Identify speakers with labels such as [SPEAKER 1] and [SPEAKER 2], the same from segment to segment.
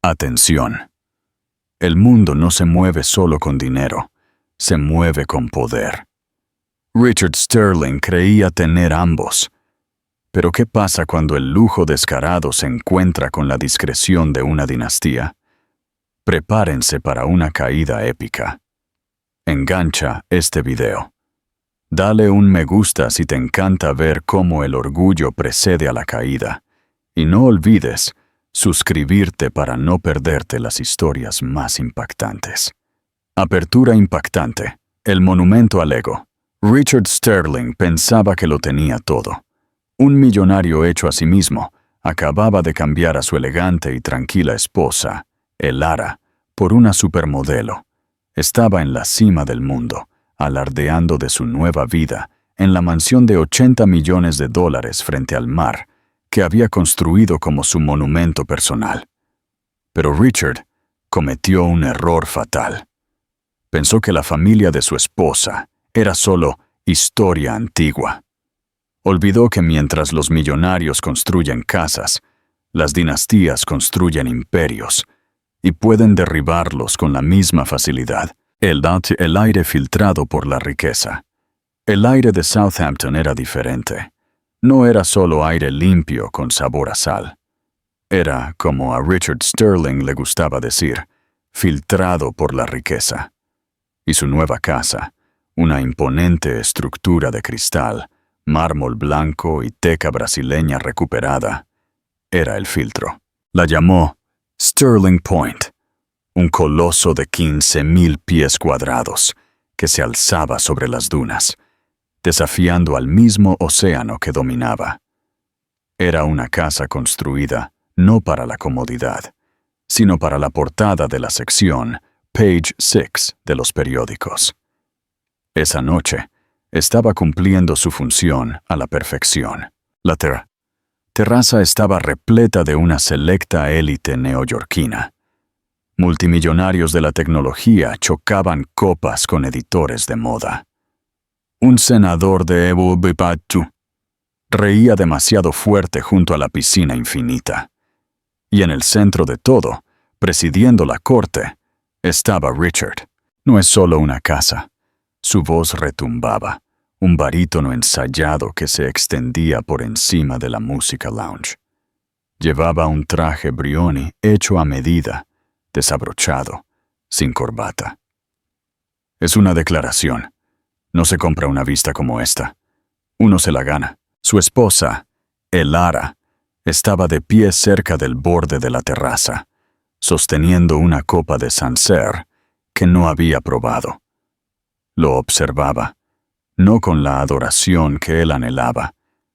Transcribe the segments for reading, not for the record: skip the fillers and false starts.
[SPEAKER 1] Atención. El mundo no se mueve solo con dinero, se mueve con poder. Richard Sterling creía tener ambos. Pero ¿qué pasa cuando el lujo descarado se encuentra con la discreción de una dinastía? Prepárense para una caída épica. Engancha este video. Dale un me gusta si te encanta ver cómo el orgullo precede a la caída. Y no olvides suscribirte para no perderte las historias más impactantes. Apertura impactante. El monumento al ego. Richard Sterling pensaba que lo tenía todo. Un millonario hecho a sí mismo, acababa de cambiar a su elegante y tranquila esposa, Elara, por una supermodelo. Estaba en la cima del mundo, alardeando de su nueva vida, en la mansión de $80 millones frente al mar, que había construido como su monumento personal. Pero Richard cometió un error fatal. Pensó que la familia de su esposa era solo historia antigua. Olvidó que mientras los millonarios construyen casas, las dinastías construyen imperios y pueden derribarlos con la misma facilidad. El aire filtrado por la riqueza. El aire de Southampton era diferente. No era solo aire limpio con sabor a sal. Era, como a Richard Sterling le gustaba decir, filtrado por la riqueza. Y su nueva casa, una imponente estructura de cristal, mármol blanco y teca brasileña recuperada, era el filtro. La llamó Sterling Point, un coloso de 15,000 pies cuadrados que se alzaba sobre las dunas, desafiando al mismo océano que dominaba. Era una casa construida no para la comodidad, sino para la portada de la sección Page 6 de los periódicos. Esa noche, estaba cumpliendo su función a la perfección. La terraza estaba repleta de una selecta élite neoyorquina. Multimillonarios de la tecnología chocaban copas con editores de moda. Un senador de Evo Bipatu reía demasiado fuerte junto a la piscina infinita. Y en el centro de todo, presidiendo la corte, estaba Richard. No es solo una casa. Su voz retumbaba, un barítono ensayado que se extendía por encima de la música lounge. Llevaba un traje Brioni hecho a medida, desabrochado, sin corbata. Es una declaración. No se compra una vista como esta. Uno se la gana. Su esposa, Elara, estaba de pie cerca del borde de la terraza, sosteniendo una copa de Sancerre que no había probado. Lo observaba, no con la adoración que él anhelaba,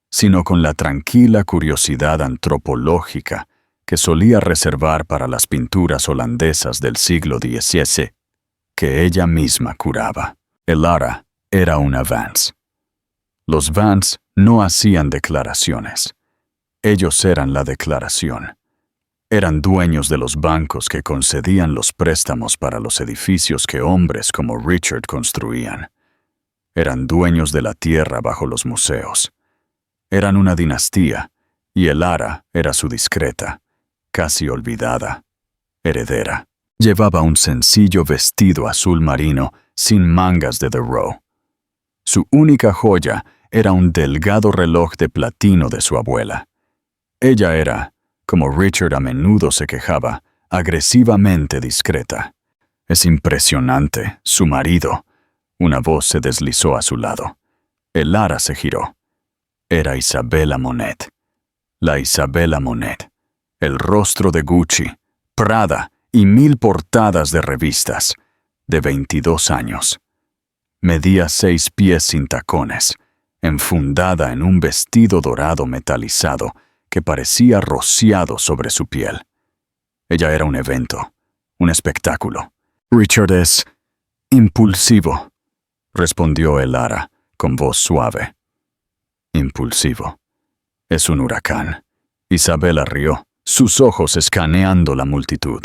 [SPEAKER 1] sino con la tranquila curiosidad antropológica que solía reservar para las pinturas holandesas del siglo XVII, que ella misma curaba. Elara era una Vance. Los Vance no hacían declaraciones. Ellos eran la declaración. Eran dueños de los bancos que concedían los préstamos para los edificios que hombres como Richard construían. Eran dueños de la tierra bajo los museos. Eran una dinastía, y Elara era su discreta, casi olvidada, heredera. Llevaba un sencillo vestido azul marino sin mangas de The Row. Su única joya era un delgado reloj de platino de su abuela. Ella era, como Richard a menudo se quejaba, agresivamente discreta. Es impresionante, su marido. Una voz se deslizó a su lado. Elara se giró. Era Isabella Monet. La Isabella Monet. El rostro de Gucci, Prada y 1000 portadas de revistas. De 22 años. Medía 6 pies sin tacones, enfundada en un vestido dorado metalizado que parecía rociado sobre su piel. Ella era un evento, un espectáculo. Richard es impulsivo, respondió Elara con voz suave. Impulsivo. Es un huracán. Isabella rió, sus ojos escaneando la multitud.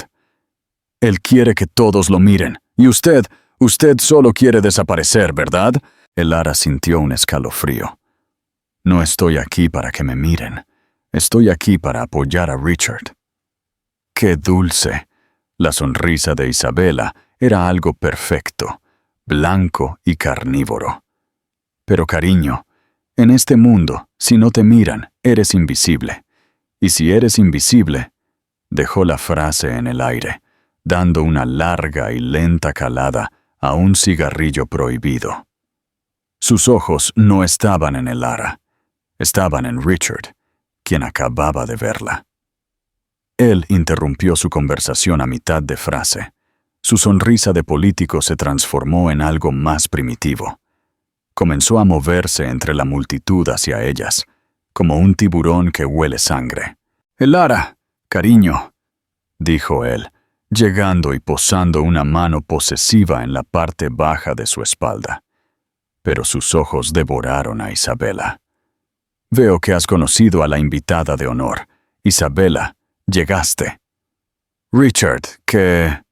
[SPEAKER 1] Él quiere que todos lo miren, y usted solo quiere desaparecer, ¿verdad? Elara sintió un escalofrío. No estoy aquí para que me miren. Estoy aquí para apoyar a Richard. ¡Qué dulce! La sonrisa de Isabela era algo perfecto, blanco y carnívoro. Pero cariño, en este mundo, si no te miran, eres invisible. Y si eres invisible, dejó la frase en el aire, dando una larga y lenta calada a un cigarrillo prohibido. Sus ojos no estaban en Elara, estaban en Richard, quien acababa de verla. Él interrumpió su conversación a mitad de frase. Su sonrisa de político se transformó en algo más primitivo. Comenzó a moverse entre la multitud hacia ellas, como un tiburón que huele sangre. «Elara, cariño», dijo él, llegando y posando una mano posesiva en la parte baja de su espalda. Pero sus ojos devoraron a Isabela. «Veo que has conocido a la invitada de honor. Isabela, llegaste». «Richard, ¿qué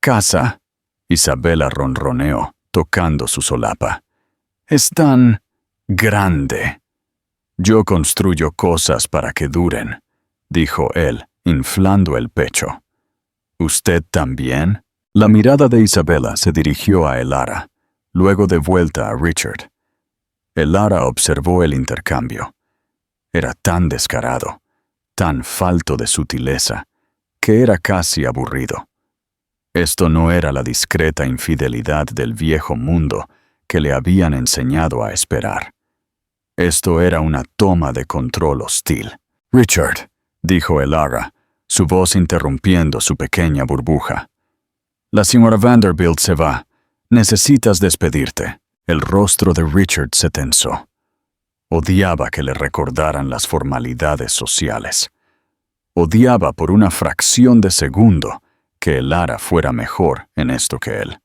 [SPEAKER 1] casa?» Isabela ronroneó, tocando su solapa. «Es tan grande». «Yo construyo cosas para que duren», dijo él, inflando el pecho. «¿Usted también?» La mirada de Isabela se dirigió a Elara, luego de vuelta a Richard. Elara observó el intercambio. Era tan descarado, tan falto de sutileza, que era casi aburrido. Esto no era la discreta infidelidad del viejo mundo que le habían enseñado a esperar. Esto era una toma de control hostil. «Richard», dijo Elara, su voz interrumpiendo su pequeña burbuja. «La señora Vanderbilt se va. Necesitas despedirte». El rostro de Richard se tensó. Odiaba que le recordaran las formalidades sociales. Odiaba por una fracción de segundo que Elara fuera mejor en esto que él.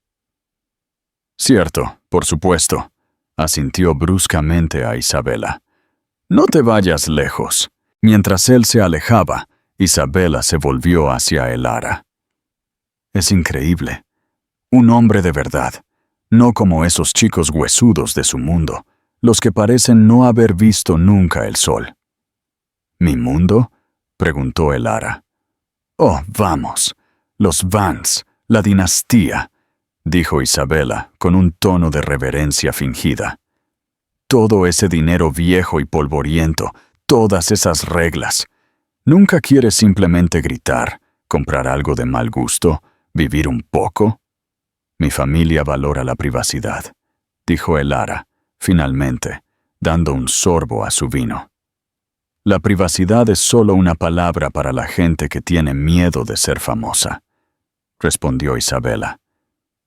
[SPEAKER 1] «Cierto, por supuesto», asintió bruscamente a Isabela. «No te vayas lejos». Mientras él se alejaba, Isabela se volvió hacia Elara. «Es increíble. Un hombre de verdad, no como esos chicos huesudos de su mundo, los que parecen no haber visto nunca el sol». «¿Mi mundo?», preguntó Elara. «Oh, vamos, los Vance, la dinastía», dijo Isabela con un tono de reverencia fingida. «Todo ese dinero viejo y polvoriento, todas esas reglas. ¿Nunca quieres simplemente gritar, comprar algo de mal gusto, vivir un poco?» «Mi familia valora la privacidad», dijo Elara, finalmente, dando un sorbo a su vino. «La privacidad es solo una palabra para la gente que tiene miedo de ser famosa», respondió Isabela.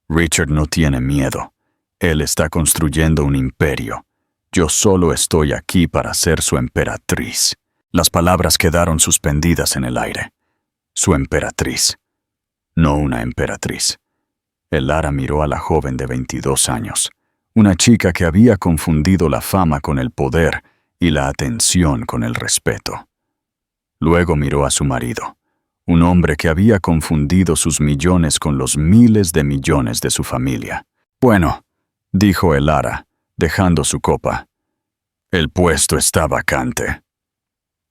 [SPEAKER 1] «Richard no tiene miedo. Él está construyendo un imperio. Yo solo estoy aquí para ser su emperatriz». Las palabras quedaron suspendidas en el aire. Su emperatriz. No una emperatriz. Elara miró a la joven de 22 años, una chica que había confundido la fama con el poder y la atención con el respeto. Luego miró a su marido, un hombre que había confundido sus millones con los miles de millones de su familia. «Bueno», dijo Elara, dejando su copa. «El puesto está vacante».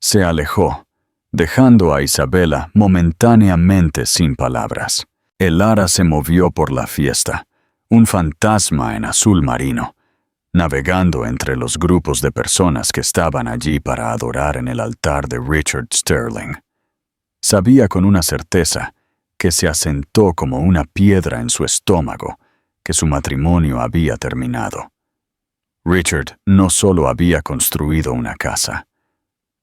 [SPEAKER 1] Se alejó, dejando a Isabela momentáneamente sin palabras. Elara se movió por la fiesta, un fantasma en azul marino, navegando entre los grupos de personas que estaban allí para adorar en el altar de Richard Sterling. Sabía con una certeza que se asentó como una piedra en su estómago que su matrimonio había terminado. Richard no solo había construido una casa,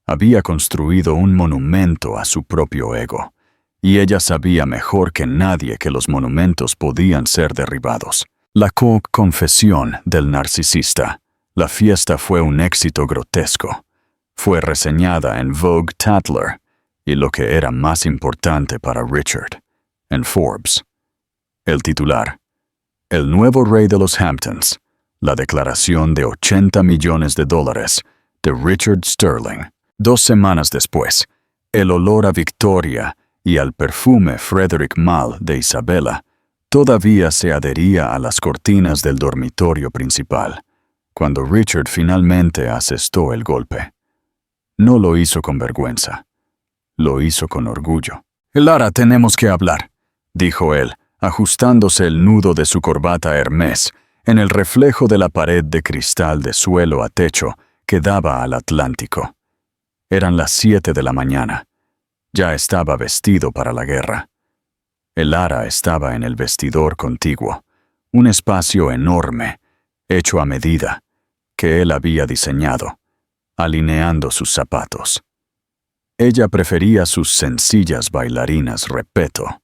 [SPEAKER 1] había construido un monumento a su propio ego, y ella sabía mejor que nadie que los monumentos podían ser derribados. La confesión del narcisista. La fiesta fue un éxito grotesco. Fue reseñada en Vogue Tatler, y lo que era más importante para Richard, en Forbes. El titular: «El nuevo rey de los Hamptons. La declaración de $80 millones de Richard Sterling». 2 semanas después, el olor a victoria y al perfume Frederick Malle de Isabela todavía se adhería a las cortinas del dormitorio principal, cuando Richard finalmente asestó el golpe. No lo hizo con vergüenza, lo hizo con orgullo. Lara, tenemos que hablar, dijo él, ajustándose el nudo de su corbata Hermès en el reflejo de la pared de cristal de suelo a techo que daba al Atlántico. Eran las 7 de la mañana. Ya estaba vestido para la guerra. El Lara estaba en el vestidor contiguo, un espacio enorme, hecho a medida, que él había diseñado, alineando sus zapatos. Ella prefería sus sencillas bailarinas Repetto.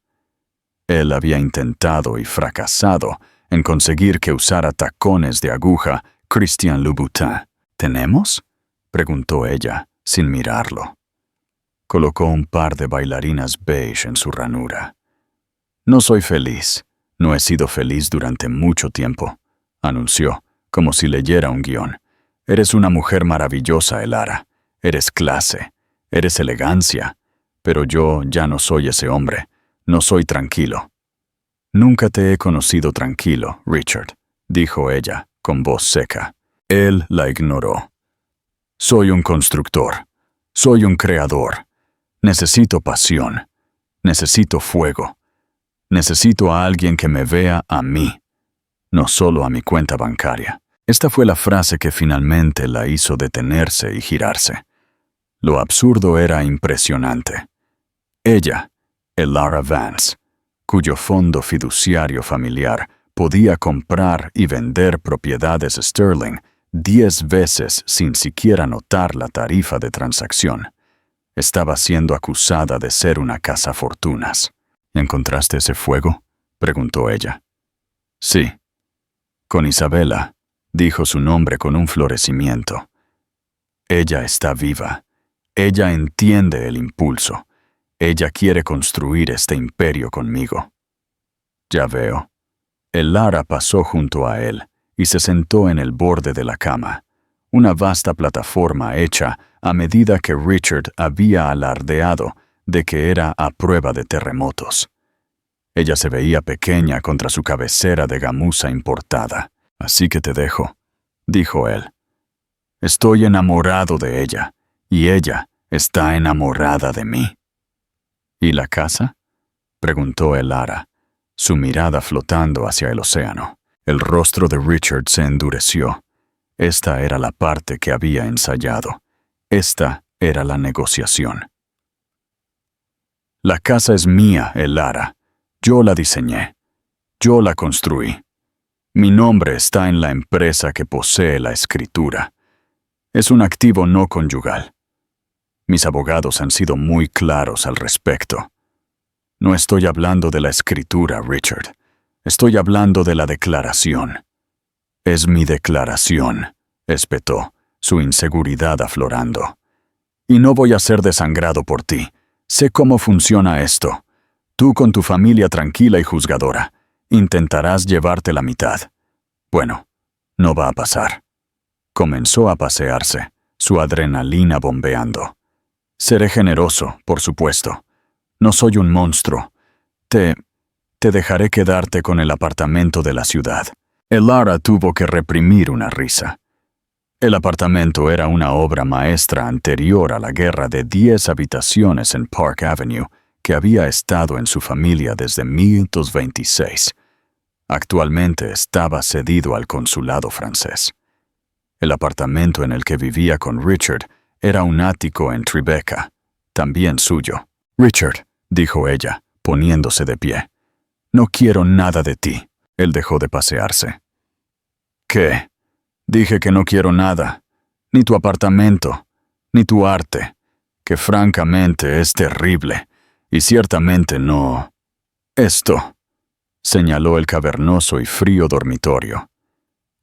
[SPEAKER 1] Él había intentado y fracasado en conseguir que usara tacones de aguja Christian Louboutin. ¿Tenemos?, preguntó ella, sin mirarlo. Colocó un par de bailarinas beige en su ranura. No soy feliz. No he sido feliz durante mucho tiempo, anunció, como si leyera un guión. Eres una mujer maravillosa, Lara. Eres clase. Eres elegancia. Pero yo ya no soy ese hombre. No soy tranquilo. Nunca te he conocido tranquilo, Richard, dijo ella, con voz seca. Él la ignoró. Soy un constructor. Soy un creador. Necesito pasión. Necesito fuego. Necesito a alguien que me vea a mí, no solo a mi cuenta bancaria. Esta fue la frase que finalmente la hizo detenerse y girarse. Lo absurdo era impresionante. Ella, Lara Vance, cuyo fondo fiduciario familiar podía comprar y vender propiedades Sterling 10 veces sin siquiera notar la tarifa de transacción, estaba siendo acusada de ser una cazafortunas. ¿Encontraste ese fuego?, preguntó ella. Sí. Con Isabella, dijo su nombre con un florecimiento. Ella está viva. Ella entiende el impulso. Ella quiere construir este imperio conmigo. Ya veo. El Lara pasó junto a él y se sentó en el borde de la cama, una vasta plataforma hecha a medida que Richard había alardeado de que era a prueba de terremotos. Ella se veía pequeña contra su cabecera de gamuza importada. Así que te dejo, dijo él. Estoy enamorado de ella, y ella está enamorada de mí. ¿Y la casa?, preguntó el Lara, su mirada flotando hacia el océano. El rostro de Richard se endureció. Esta era la parte que había ensayado. Esta era la negociación. La casa es mía, Lara. Yo la diseñé. Yo la construí. Mi nombre está en la empresa que posee la escritura. Es un activo no conyugal. Mis abogados han sido muy claros al respecto. No estoy hablando de la escritura, Richard. Estoy hablando de la declaración. Es mi declaración, espetó, su inseguridad aflorando. Y no voy a ser desangrado por ti. Sé cómo funciona esto. Tú con tu familia tranquila y juzgadora, intentarás llevarte la mitad. Bueno, no va a pasar. Comenzó a pasearse, su adrenalina bombeando. Seré generoso, por supuesto. No soy un monstruo. Te dejaré quedarte con el apartamento de la ciudad. Lara tuvo que reprimir una risa. El apartamento era una obra maestra anterior a la guerra de 10 habitaciones en Park Avenue que había estado en su familia desde 1226. Actualmente estaba cedido al consulado francés. El apartamento en el que vivía con Richard era un ático en Tribeca, también suyo. Richard, dijo ella, poniéndose de pie. No quiero nada de ti. Él dejó de pasearse. ¿Qué? Dije que no quiero nada. Ni tu apartamento, ni tu arte, que francamente es terrible, y ciertamente no. Esto, señaló el cavernoso y frío dormitorio.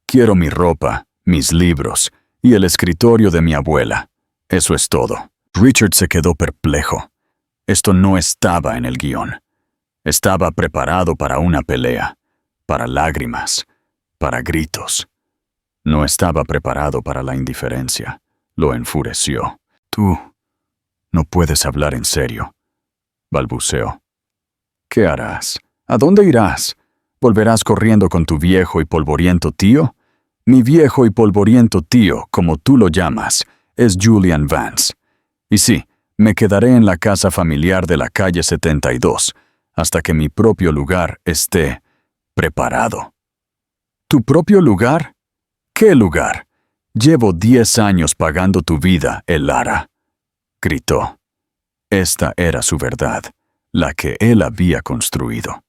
[SPEAKER 1] Quiero mi ropa, mis libros, y el escritorio de mi abuela. Eso es todo. Richard se quedó perplejo. Esto no estaba en el guión. Estaba preparado para una pelea, para lágrimas, para gritos. No estaba preparado para la indiferencia. Lo enfureció. Tú no puedes hablar en serio, balbuceó. ¿Qué harás? ¿A dónde irás? ¿Volverás corriendo con tu viejo y polvoriento tío? Mi viejo y polvoriento tío, como tú lo llamas, es Julian Vance. Y sí, Me quedaré en la casa familiar de la calle 72 hasta que mi propio lugar esté preparado. ¿Tu propio lugar? ¿Qué lugar? Llevo 10 años pagando tu vida, Elara, gritó. Esta era su verdad, la que él había construido.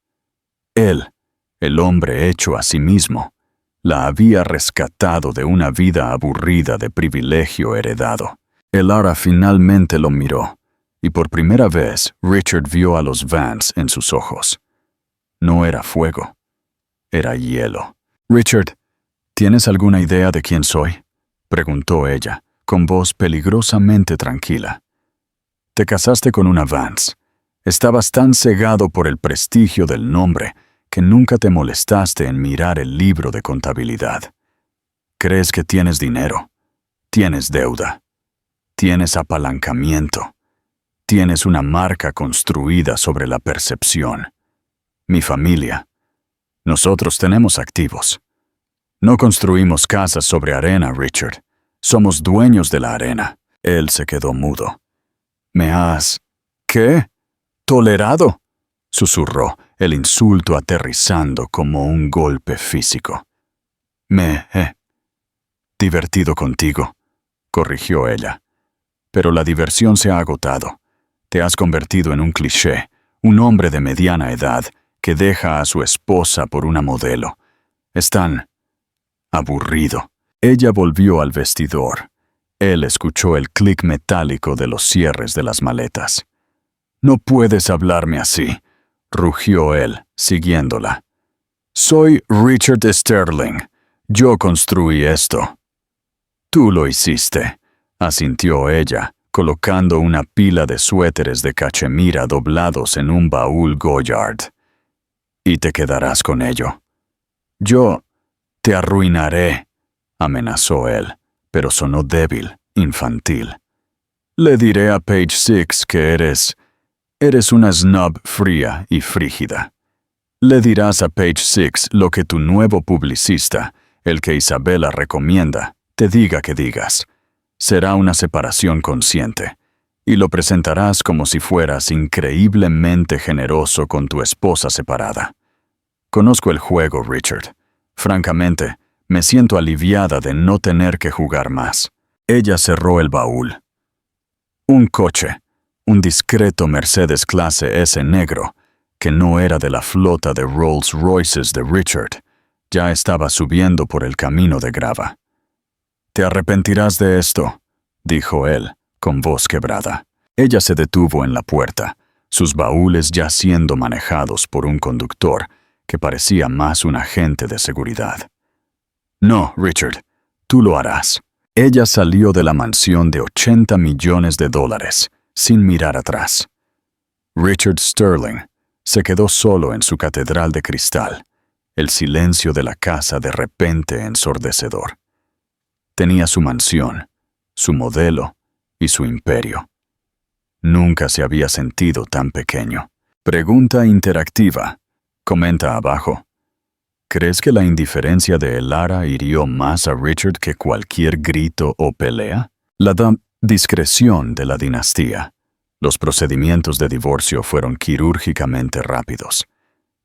[SPEAKER 1] Él, el hombre hecho a sí mismo, la había rescatado de una vida aburrida de privilegio heredado. Elara finalmente lo miró, y por primera vez Richard vio a los Vance en sus ojos. No era fuego, era hielo. «Richard, ¿tienes alguna idea de quién soy?», preguntó ella, con voz peligrosamente tranquila. «Te casaste con una Vance. Estabas tan cegado por el prestigio del nombre que nunca te molestaste en mirar el libro de contabilidad. Crees que tienes dinero, tienes deuda, tienes apalancamiento, tienes una marca construida sobre la percepción. Mi familia, nosotros tenemos activos. No construimos casas sobre arena, Richard. Somos dueños de la arena». Él se quedó mudo. «¿Me has... qué? ¿Tolerado?», susurró, el insulto aterrizando como un golpe físico. «Me he divertido contigo», corrigió ella. «Pero la diversión se ha agotado. Te has convertido en un cliché, un hombre de mediana edad que deja a su esposa por una modelo. Es tan aburrido». Ella volvió al vestidor. Él escuchó el clic metálico de los cierres de las maletas. «No puedes hablarme así», rugió él, siguiéndola. «Soy Richard Sterling. Yo construí esto». «Tú lo hiciste», asintió ella, colocando una pila de suéteres de cachemira doblados en un baúl Goyard. «Y te quedarás con ello». «Yo te arruinaré», amenazó él, pero sonó débil, infantil. «Le diré a Page Six que eres una snob fría y frígida. Le dirás a Page Six lo que tu nuevo publicista, el que Isabella recomienda, te diga que digas. Será una separación consciente, y lo presentarás como si fueras increíblemente generoso con tu esposa separada. Conozco el juego, Richard. Francamente, me siento aliviada de no tener que jugar más». Ella cerró el baúl. Un coche, un discreto Mercedes clase S negro, que no era de la flota de Rolls Royces de Richard, ya estaba subiendo por el camino de grava. «Te arrepentirás de esto», dijo él, con voz quebrada. Ella se detuvo en la puerta, sus baúles ya siendo manejados por un conductor que parecía más un agente de seguridad. «No, Richard, tú lo harás». Ella salió de la mansión de $80 millones, sin mirar atrás. Richard Sterling se quedó solo en su catedral de cristal, el silencio de la casa de repente ensordecedor. Tenía su mansión, su modelo y su imperio. Nunca se había sentido tan pequeño. Pregunta interactiva. Comenta abajo. ¿Crees que la indiferencia de Elara hirió más a Richard que cualquier grito o pelea? La discreción de la dinastía. Los procedimientos de divorcio fueron quirúrgicamente rápidos.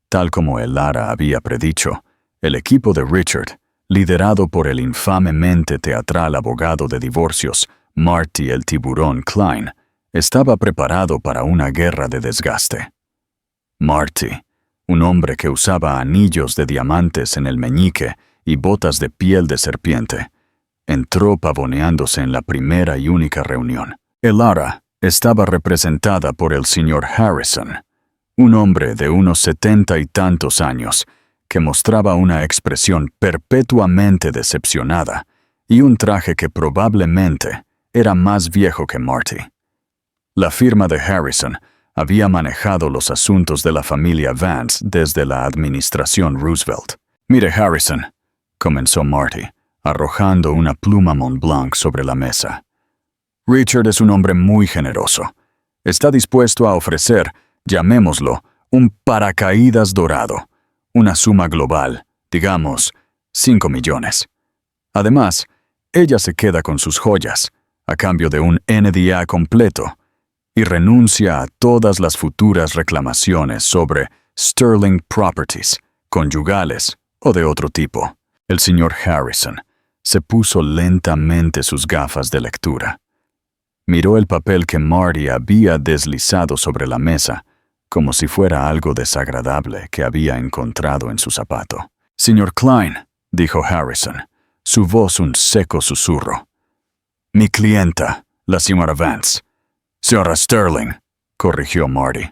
[SPEAKER 1] Tal como Elara había predicho, el equipo de Richard, liderado por el infamemente teatral abogado de divorcios Marty el Tiburón Klein, estaba preparado para una guerra de desgaste. Marty, un hombre que usaba anillos de diamantes en el meñique y botas de piel de serpiente, entró pavoneándose en la primera y única reunión. Elara estaba representada por el señor Harrison, un hombre de unos 70 y tantos años, que mostraba una expresión perpetuamente decepcionada y un traje que probablemente era más viejo que Marty. La firma de Harrison había manejado los asuntos de la familia Vance desde la administración Roosevelt. «Mire, Harrison», comenzó Marty, arrojando una pluma Montblanc sobre la mesa. «Richard es un hombre muy generoso. Está dispuesto a ofrecer, llamémoslo, un paracaídas dorado, una suma global, digamos, 5 millones. Además, ella se queda con sus joyas, a cambio de un NDA completo, y renuncia a todas las futuras reclamaciones sobre Sterling Properties, conyugales o de otro tipo. El señor Harrison se puso lentamente sus gafas de lectura. Miró el papel que Marty había deslizado sobre la mesa, como si fuera algo desagradable que había encontrado en su zapato. «Señor Klein», dijo Harrison, su voz un seco susurro. «Mi clienta, la señora Vance». «Señora Sterling», corrigió Marty.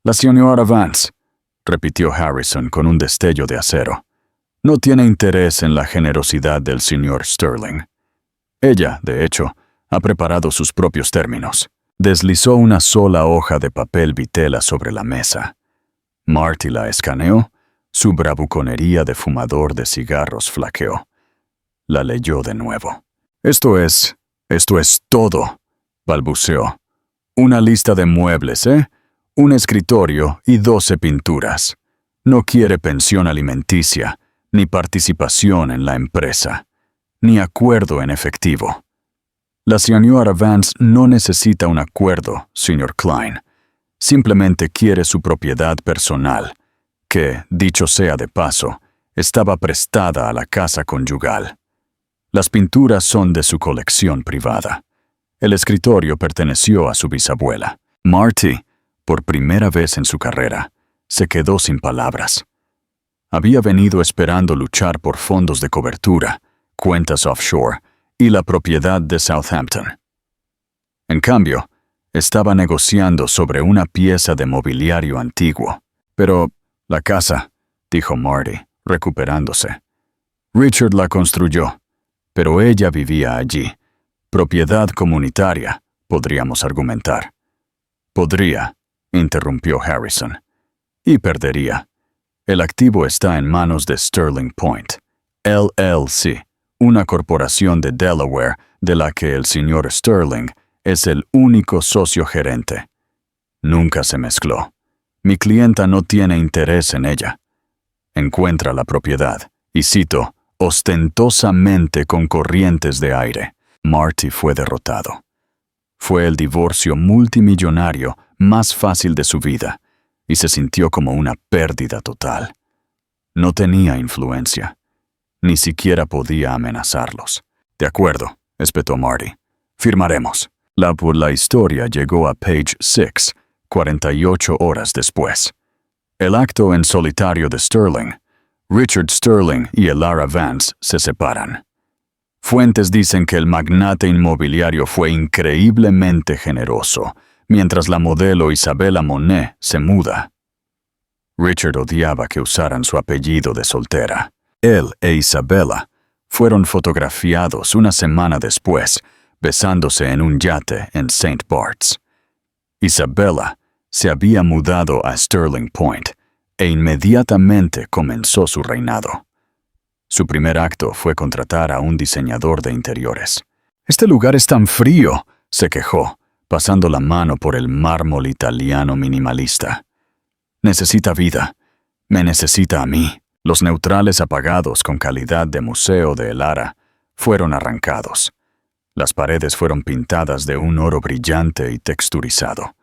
[SPEAKER 1] «La señora Vance», repitió Harrison con un destello de acero. «No tiene interés en la generosidad del señor Sterling. Ella, de hecho, ha preparado sus propios términos». Deslizó una sola hoja de papel vitela sobre la mesa. Marty la escaneó, su bravuconería de fumador de cigarros flaqueó. La leyó de nuevo. Esto es todo», balbuceó. «Una lista de muebles, un escritorio y 12 pinturas. No quiere pensión alimenticia, ni participación en la empresa, ni acuerdo en efectivo». «La señora Vance no necesita un acuerdo, señor Klein. Simplemente quiere su propiedad personal, que, dicho sea de paso, estaba prestada a la casa conyugal. Las pinturas son de su colección privada. El escritorio perteneció a su bisabuela». Marty, por primera vez en su carrera, se quedó sin palabras. Había venido esperando luchar por fondos de cobertura, cuentas offshore y la propiedad de Southampton. En cambio, estaba negociando sobre una pieza de mobiliario antiguo. «Pero la casa», dijo Marty, recuperándose. «Richard la construyó, pero ella vivía allí. Propiedad comunitaria, podríamos argumentar». «Podría», interrumpió Harrison. «Y perdería. El activo está en manos de Sterling Point, LLC, una corporación de Delaware de la que el señor Sterling es el único socio gerente. Nunca se mezcló. Mi clienta no tiene interés en ella. Encuentra la propiedad, y cito, ostentosamente con corrientes de aire». Marty fue derrotado. Fue el divorcio multimillonario más fácil de su vida, y se sintió como una pérdida total. No tenía influencia. Ni siquiera podía amenazarlos. «De acuerdo», espetó Marty. «Firmaremos». La historia llegó a Page 6, 48 horas después. El acto en solitario de Sterling. Richard Sterling y Elara Vance se separan. Fuentes dicen que el magnate inmobiliario fue increíblemente generoso, mientras la modelo Isabella Monet se muda. Richard odiaba que usaran su apellido de soltera. Él e Isabella fueron fotografiados una semana después, besándose en un yate en St. Bart's. Isabella se había mudado a Sterling Point e inmediatamente comenzó su reinado. Su primer acto fue contratar a un diseñador de interiores. «Este lugar es tan frío», se quejó, pasando la mano por el mármol italiano minimalista. «Necesita vida. Me necesita a mí». Los neutrales apagados con calidad de museo de Elara fueron arrancados. Las paredes fueron pintadas de un oro brillante y texturizado.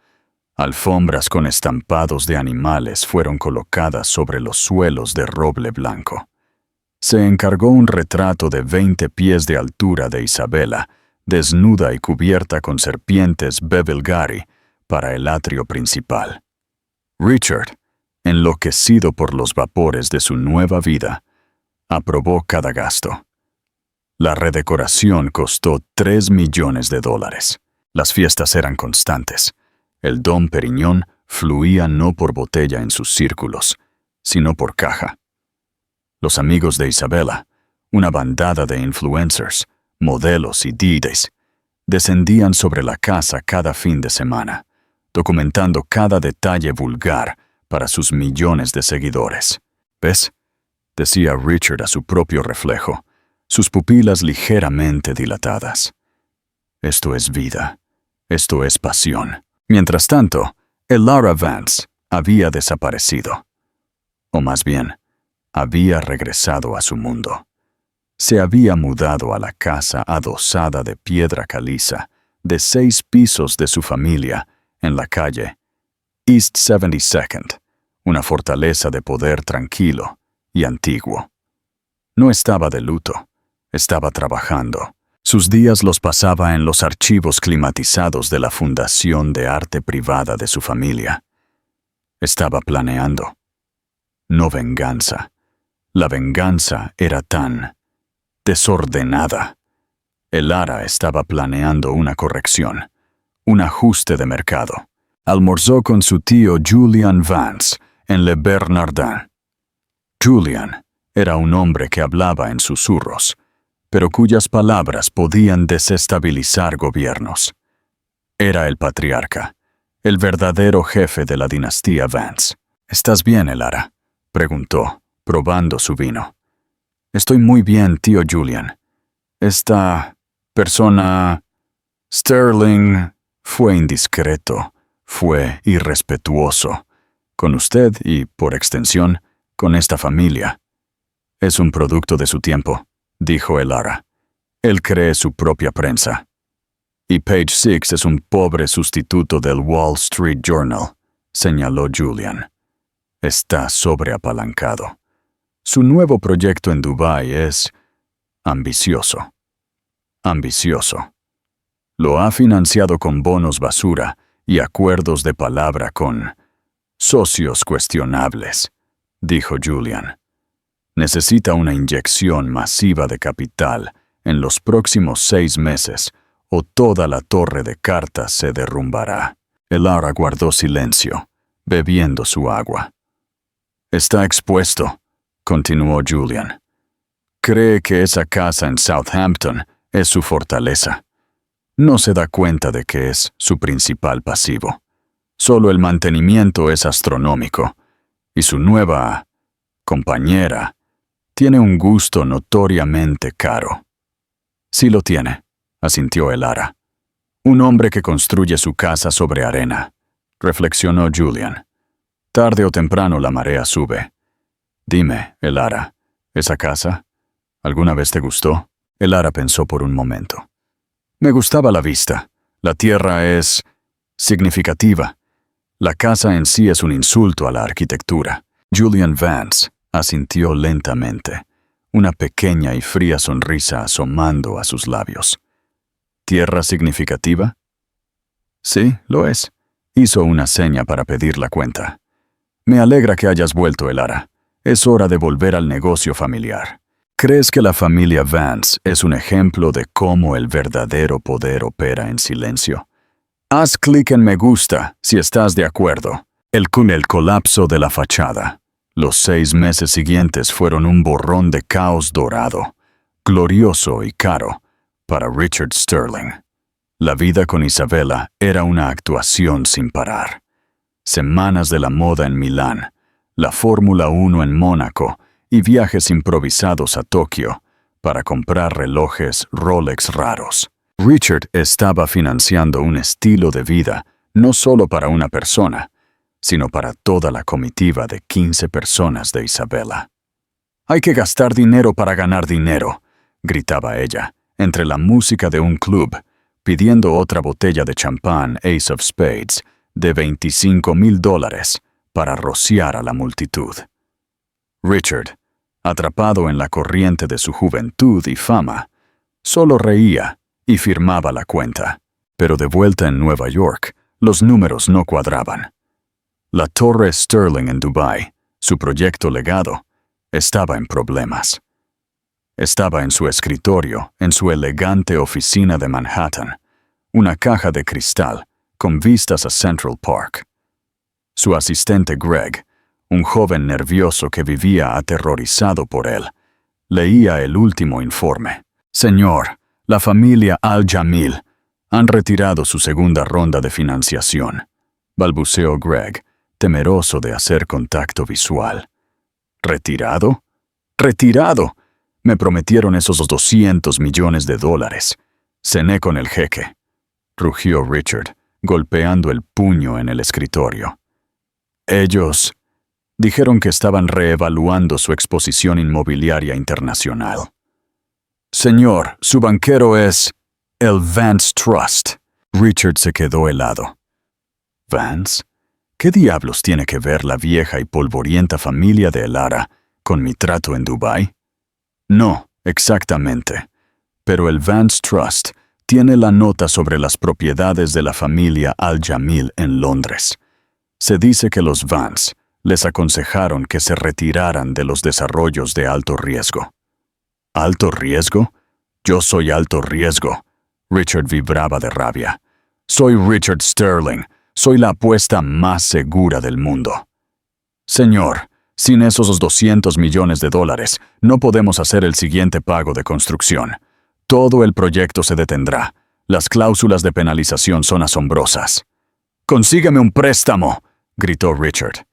[SPEAKER 1] Alfombras con estampados de animales fueron colocadas sobre los suelos de roble blanco. Se encargó un retrato de 20 pies de altura de Isabella, desnuda y cubierta con serpientes bevelgari, para el atrio principal. Richard, enloquecido por los vapores de su nueva vida, aprobó cada gasto. La redecoración costó $3 millones. Las fiestas eran constantes. El Dom Perignon fluía no por botella en sus círculos, sino por caja. Los amigos de Isabella, una bandada de influencers, modelos y DJs, descendían sobre la casa cada fin de semana, documentando cada detalle vulgar para sus millones de seguidores. «¿Ves?», decía Richard a su propio reflejo, sus pupilas ligeramente dilatadas. «Esto es vida. Esto es pasión». Mientras tanto, Elara Vance había desaparecido. O más bien, había regresado a su mundo. Se había mudado a la casa adosada de piedra caliza, de 6 pisos de su familia, en la calle East 72nd, una fortaleza de poder tranquilo y antiguo. No estaba de luto, estaba trabajando. Sus días los pasaba en los archivos climatizados de la Fundación de Arte Privada de su familia. Estaba planeando. No venganza. La venganza era tan desordenada. Elara estaba planeando una corrección, un ajuste de mercado. Almorzó con su tío Julian Vance en Le Bernardin. Julian era un hombre que hablaba en susurros, pero cuyas palabras podían desestabilizar gobiernos. Era el patriarca, el verdadero jefe de la dinastía Vance. «¿Estás bien, Elara?», preguntó, probando su vino. «Estoy muy bien, tío Julian. Esta persona, Sterling, fue indiscreto, fue irrespetuoso, con usted y, por extensión, con esta familia. Es un producto de su tiempo», dijo Elara. «Él cree su propia prensa. Y Page Six es un pobre sustituto del Wall Street Journal», señaló Julian. «Está sobreapalancado. Su nuevo proyecto en Dubái es ambicioso. Ambicioso. Lo ha financiado con bonos basura y acuerdos de palabra con socios cuestionables», dijo Julian. «Necesita una inyección masiva de capital en los próximos 6 meses o toda la torre de cartas se derrumbará». Elara guardó silencio, bebiendo su agua. «Está expuesto», continuó Julian. «Cree que esa casa en Southampton es su fortaleza. No se da cuenta de que es su principal pasivo. Solo el mantenimiento es astronómico, y su nueva compañera tiene un gusto notoriamente caro». «Sí lo tiene», asintió Elara. «Un hombre que construye su casa sobre arena», reflexionó Julian. «Tarde o temprano la marea sube. Dime, Elara, ¿esa casa alguna vez te gustó?» Elara pensó por un momento. «Me gustaba la vista. La tierra es significativa. La casa en sí es un insulto a la arquitectura». Julian Vance asintió lentamente, una pequeña y fría sonrisa asomando a sus labios. «¿Tierra significativa?» «Sí, lo es». Hizo una seña para pedir la cuenta. «Me alegra que hayas vuelto, Elara. Es hora de volver al negocio familiar. ¿Crees que la familia Vance es un ejemplo de cómo el verdadero poder opera en silencio? Haz clic en me gusta si estás de acuerdo». El colapso de la fachada. Los 6 meses siguientes fueron un borrón de caos dorado, glorioso y caro, para Richard Sterling. La vida con Isabella era una actuación sin parar. Semanas de la moda en Milán, la Fórmula 1 en Mónaco y viajes improvisados a Tokio para comprar relojes Rolex raros. Richard estaba financiando un estilo de vida no solo para una persona, sino para toda la comitiva de 15 personas de Isabella. «Hay que gastar dinero para ganar dinero», gritaba ella, entre la música de un club, pidiendo otra botella de champán Ace of Spades de $25,000 para rociar a la multitud. Richard, atrapado en la corriente de su juventud y fama, solo reía y firmaba la cuenta. Pero de vuelta en Nueva York, los números no cuadraban. La Torre Sterling en Dubái, su proyecto legado, estaba en problemas. Estaba en su escritorio, en su elegante oficina de Manhattan, una caja de cristal con vistas a Central Park. Su asistente Greg, un joven nervioso que vivía aterrorizado por él, leía el último informe. «Señor, la familia Al-Jamil han retirado su segunda ronda de financiación», balbuceó Greg, temeroso de hacer contacto visual. «¿Retirado? ¡Retirado! Me prometieron esos $200 millones. Cené con el jeque», rugió Richard, golpeando el puño en el escritorio. «Ellos dijeron que estaban reevaluando su exposición inmobiliaria internacional». «Señor, su banquero es el Vance Trust». Richard se quedó helado. ¿Vance? ¿Qué diablos tiene que ver la vieja y polvorienta familia de Elara con mi trato en Dubái? No, exactamente. Pero el Vance Trust tiene la nota sobre las propiedades de la familia Al-Jamil en Londres. Se dice que los Vance les aconsejaron que se retiraran de los desarrollos de alto riesgo. ¿Alto riesgo? Yo soy alto riesgo. Richard vibraba de rabia. Soy Richard Sterling. Soy la apuesta más segura del mundo. Señor, sin esos $200 millones, no podemos hacer el siguiente pago de construcción. Todo el proyecto se detendrá. Las cláusulas de penalización son asombrosas. «Consígueme un préstamo», gritó Richard.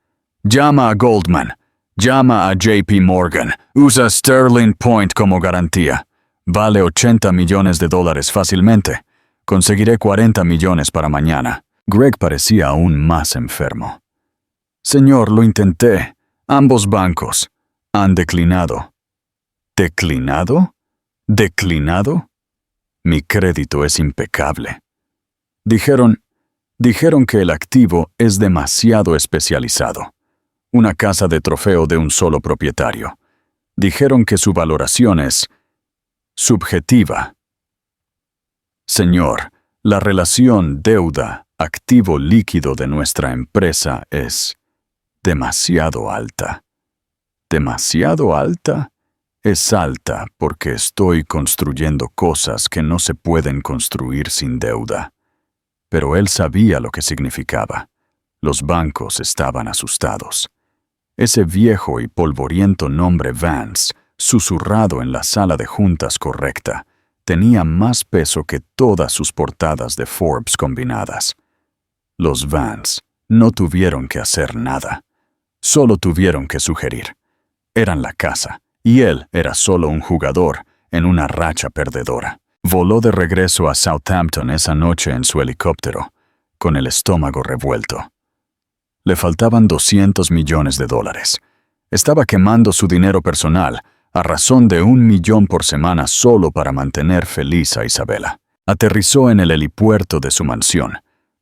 [SPEAKER 1] «Llama a Goldman. Llama a JP Morgan. Usa Sterling Point como garantía. Vale $80 millones fácilmente. Conseguiré 40 millones para mañana». Greg parecía aún más enfermo. «Señor, lo intenté. Ambos bancos han declinado». ¿Declinado? ¿Declinado? Mi crédito es impecable. Dijeron que el activo es demasiado especializado. Una casa de trofeo de un solo propietario. Dijeron que su valoración es subjetiva. Señor, la relación deuda-activo líquido de nuestra empresa es demasiado alta. ¿Demasiado alta? Es alta porque estoy construyendo cosas que no se pueden construir sin deuda. Pero él sabía lo que significaba. Los bancos estaban asustados. Ese viejo y polvoriento nombre Vance, susurrado en la sala de juntas correcta, tenía más peso que todas sus portadas de Forbes combinadas. Los Vance no tuvieron que hacer nada. Solo tuvieron que sugerir. Eran la casa, y él era solo un jugador en una racha perdedora. Voló de regreso a Southampton esa noche en su helicóptero, con el estómago revuelto. Le faltaban $200 millones. Estaba quemando su dinero personal, a razón de $1 millón por semana solo para mantener feliz a Isabella. Aterrizó en el helipuerto de su mansión,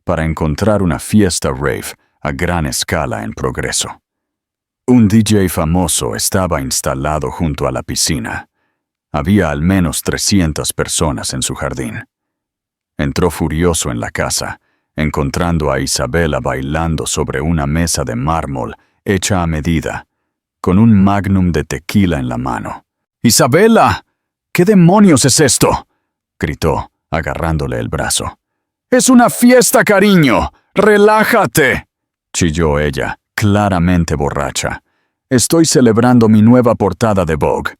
[SPEAKER 1] para encontrar una fiesta rave a gran escala en progreso. Un DJ famoso estaba instalado junto a la piscina. Había al menos 300 personas en su jardín. Entró furioso en la casa, encontrando a Isabella bailando sobre una mesa de mármol hecha a medida, con un magnum de tequila en la mano. «¡Isabella! ¿Qué demonios es esto?», gritó, agarrándole el brazo. «¡Es una fiesta, cariño! ¡Relájate!», chilló ella, claramente borracha. «Estoy celebrando mi nueva portada de Vogue.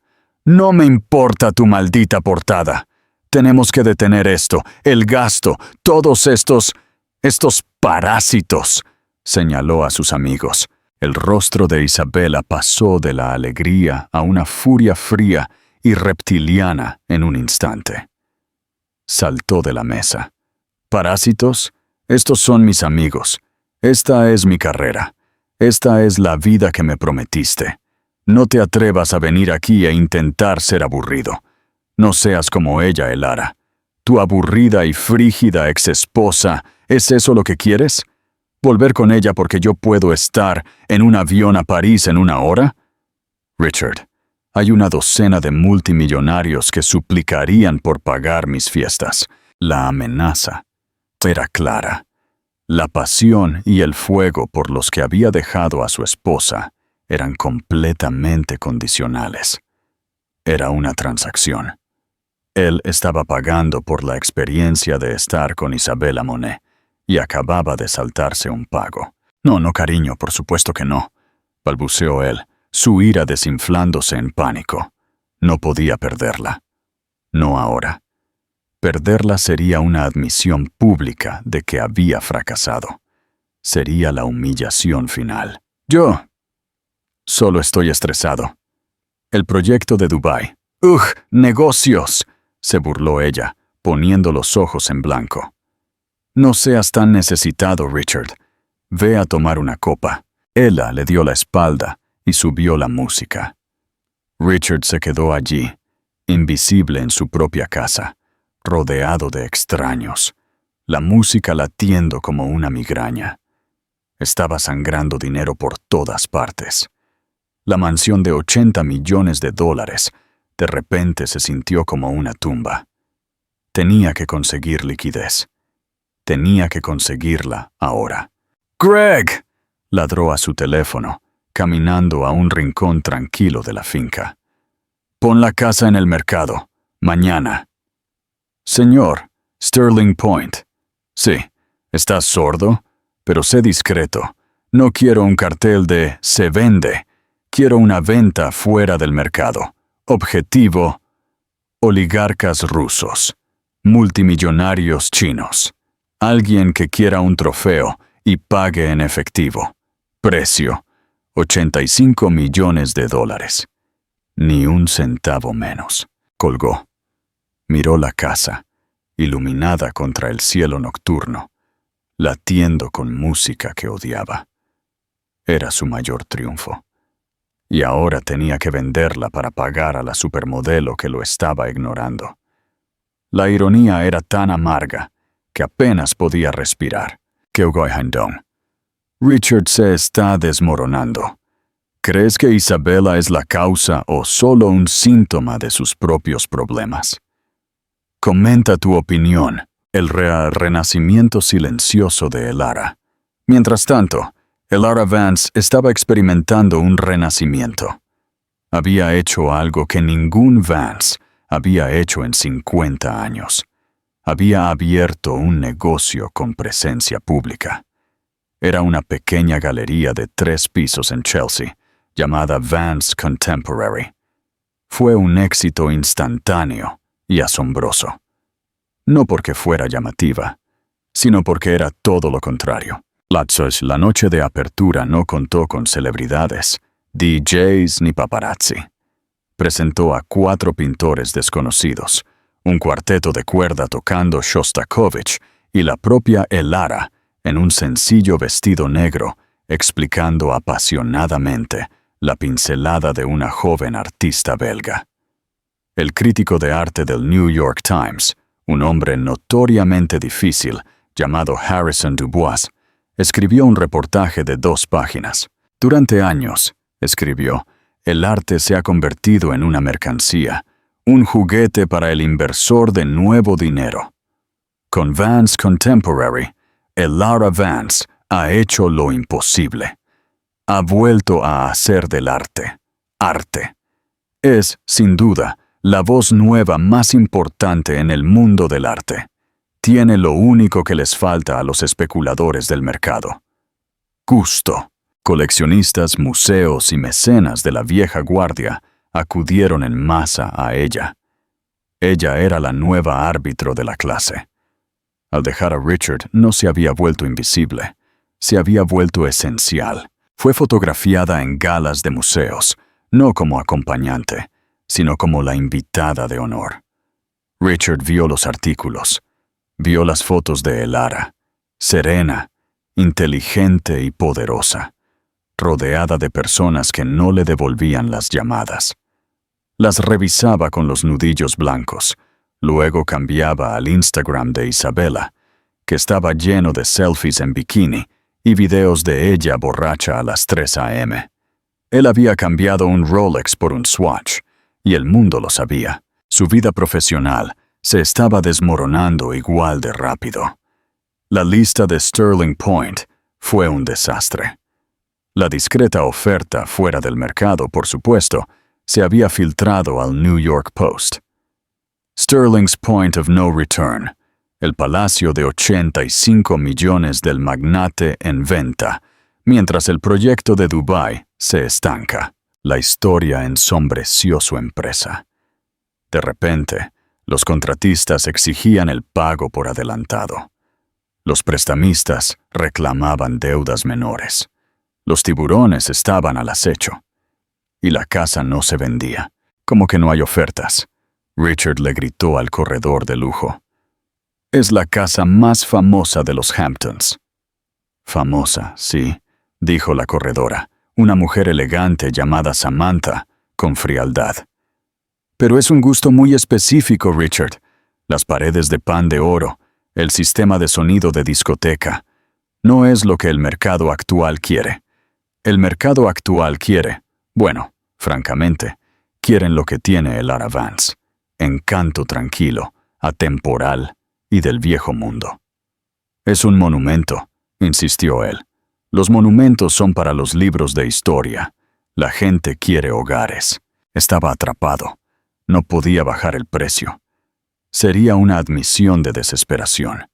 [SPEAKER 1] No me importa tu maldita portada. Tenemos que detener esto, el gasto, todos estos parásitos», señaló a sus amigos. El rostro de Isabella pasó de la alegría a una furia fría y reptiliana en un instante. Saltó de la mesa. «¿Parásitos? Estos son mis amigos. Esta es mi carrera. Esta es la vida que me prometiste. No te atrevas a venir aquí e intentar ser aburrido. No seas como ella, Elara. Tu aburrida y frígida exesposa, ¿es eso lo que quieres? ¿Volver con ella porque yo puedo estar en un avión a París en 1 hora? Richard, hay una docena de multimillonarios que suplicarían por pagar mis fiestas. La amenaza era clara. La pasión y el fuego por los que había dejado a su esposa eran completamente condicionales. Era una transacción. Él estaba pagando por la experiencia de estar con Isabella Monet y acababa de saltarse un pago. No, cariño, por supuesto que no», balbuceó él, su ira desinflándose en pánico. No podía perderla. No ahora. Perderla sería una admisión pública de que había fracasado. Sería la humillación final. «Yo solo estoy estresado. El proyecto de Dubái. ¡Ugh! ¡Negocios!», se burló ella, poniendo los ojos en blanco. «No seas tan necesitado, Richard. Ve a tomar una copa». Ella le dio la espalda y subió la música. Richard se quedó allí, invisible en su propia casa, rodeado de extraños, la música latiendo como una migraña. Estaba sangrando dinero por todas partes. La mansión de $80 millones de repente se sintió como una tumba. Tenía que conseguir liquidez. Tenía que conseguirla ahora. ¡Greg!, ladró a su teléfono, caminando a un rincón tranquilo de la finca. «Pon la casa en el mercado. Mañana». «Señor, Sterling Point». «Sí, estás sordo, pero sé discreto. No quiero un cartel de «se vende». Quiero una venta fuera del mercado. Objetivo: oligarcas rusos, multimillonarios chinos, alguien que quiera un trofeo y pague en efectivo. Precio: $85 millones. Ni un centavo menos». Colgó. Miró la casa, iluminada contra el cielo nocturno, latiendo con música que odiaba. Era su mayor triunfo. Y ahora tenía que venderla para pagar a la supermodelo que lo estaba ignorando. La ironía era tan amarga que apenas podía respirar. «Keogoyhandong. Richard se está desmoronando. ¿Crees que Isabella es la causa o solo un síntoma de sus propios problemas? Comenta tu opinión». El renacimiento silencioso de Elara. Mientras tanto, Elara Vance estaba experimentando un renacimiento. Había hecho algo que ningún Vance había hecho en 50 años. Había abierto un negocio con presencia pública. Era una pequeña galería de 3 pisos en Chelsea, llamada Vance Contemporary. Fue un éxito instantáneo y asombroso. No porque fuera llamativa, sino porque era todo lo contrario. La noche de apertura no contó con celebridades, DJs ni paparazzi. Presentó a 4 pintores desconocidos, un cuarteto de cuerda tocando Shostakovich y la propia Elara en un sencillo vestido negro, explicando apasionadamente la pincelada de una joven artista belga. El crítico de arte del New York Times, un hombre notoriamente difícil llamado Harrison Dubois, escribió un reportaje de 2 páginas. «Durante años», escribió, «el arte se ha convertido en una mercancía, un juguete para el inversor de nuevo dinero. Con Vance Contemporary, Elara Vance ha hecho lo imposible. Ha vuelto a hacer del arte, arte. Es, sin duda, la voz nueva más importante en el mundo del arte. Tiene lo único que les falta a los especuladores del mercado: gusto». Coleccionistas, museos y mecenas de la vieja guardia acudieron en masa a ella. Ella era la nueva árbitro de la clase. Al dejar a Richard, no se había vuelto invisible, se había vuelto esencial. Fue fotografiada en galas de museos, no como acompañante, sino como la invitada de honor. Richard vio los artículos, vio las fotos de Elara, serena, inteligente y poderosa, rodeada de personas que no le devolvían las llamadas. Las revisaba con los nudillos blancos, luego cambiaba al Instagram de Isabella, que estaba lleno de selfies en bikini y videos de ella borracha a las 3 a.m. Él había cambiado un Rolex por un Swatch, y el mundo lo sabía. Su vida profesional se estaba desmoronando igual de rápido. La lista de Sterling Point fue un desastre. La discreta oferta fuera del mercado, por supuesto, se había filtrado al New York Post. Sterling's Point of No Return, el palacio de 85 millones del magnate en venta, mientras el proyecto de Dubái se estanca. La historia ensombreció su empresa. De repente, los contratistas exigían el pago por adelantado. Los prestamistas reclamaban deudas menores. Los tiburones estaban al acecho. Y la casa no se vendía. «Como que no hay ofertas», Richard le gritó al corredor de lujo. «Es la casa más famosa de los Hamptons». «Famosa, sí», dijo la corredora, una mujer elegante llamada Samantha, con frialdad. «Pero es un gusto muy específico, Richard. Las paredes de pan de oro, el sistema de sonido de discoteca. No es lo que el mercado actual quiere. El mercado actual quiere, bueno, francamente, quieren lo que tiene el Lara Vance. Encanto tranquilo, atemporal y del viejo mundo. Es un monumento, insistió él. Los monumentos son para los libros de historia. La gente quiere hogares. Estaba atrapado. No podía bajar el precio. Sería una admisión de desesperación.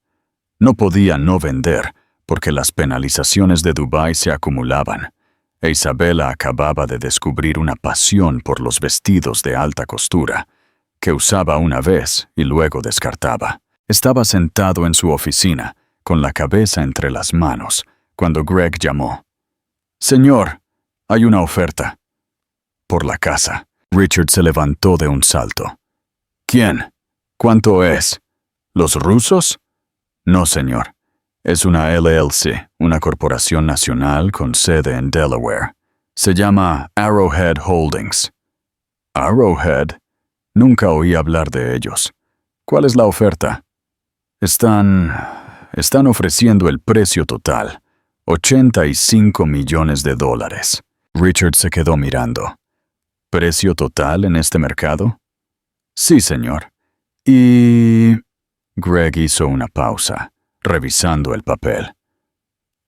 [SPEAKER 1] No podía no vender, porque las penalizaciones de Dubái se acumulaban, e Isabela acababa de descubrir una pasión por los vestidos de alta costura, que usaba una vez y luego descartaba. Estaba sentado en su oficina, con la cabeza entre las manos, cuando Greg llamó. «Señor, hay una oferta». Por la casa, Richard se levantó de un salto. «¿Quién? ¿Cuánto es? ¿Los rusos?» «No, señor. Es una LLC, una corporación nacional con sede en Delaware. Se llama Arrowhead Holdings». «¿Arrowhead?» Nunca oí hablar de ellos. ¿Cuál es la oferta? Están ofreciendo el precio total, $85 millones. Richard se quedó mirando. ¿Precio total en este mercado? Sí, señor. Y... Greg hizo una pausa, revisando el papel.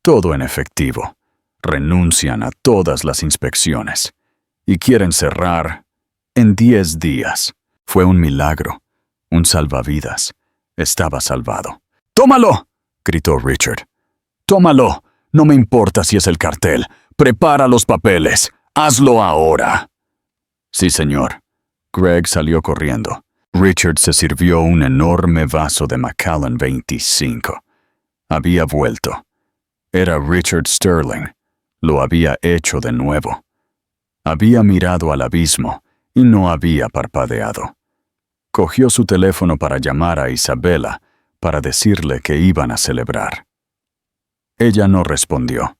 [SPEAKER 1] Todo en efectivo. Renuncian a todas las inspecciones. Y quieren cerrar en 10 días. Fue un milagro. Un salvavidas. Estaba salvado. «¡Tómalo!», gritó Richard. «¡Tómalo! No me importa si es el cartel. Prepara los papeles. ¡Hazlo ahora!». «Sí, señor». Greg salió corriendo. Richard se sirvió un enorme vaso de Macallan 25. Había vuelto. Era Richard Sterling. Lo había hecho de nuevo. Había mirado al abismo y no había parpadeado. Cogió su teléfono para llamar a Isabela para decirle que iban a celebrar. Ella no respondió.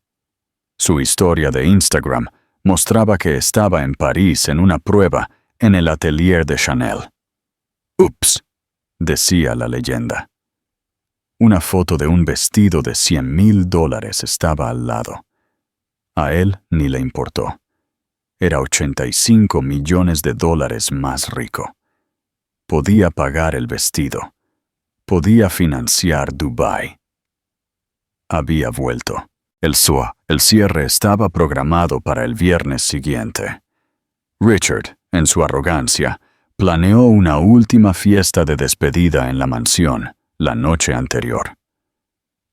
[SPEAKER 1] Su historia de Instagram mostraba que estaba en París en una prueba en el atelier de Chanel. «Ups», decía la leyenda. Una foto de un vestido de $100,000 estaba al lado. A él ni le importó. Era $85 millones más rico. Podía pagar el vestido. Podía financiar Dubái. Había vuelto. El cierre estaba programado para el viernes siguiente. Richard, en su arrogancia, planeó una última fiesta de despedida en la mansión la noche anterior.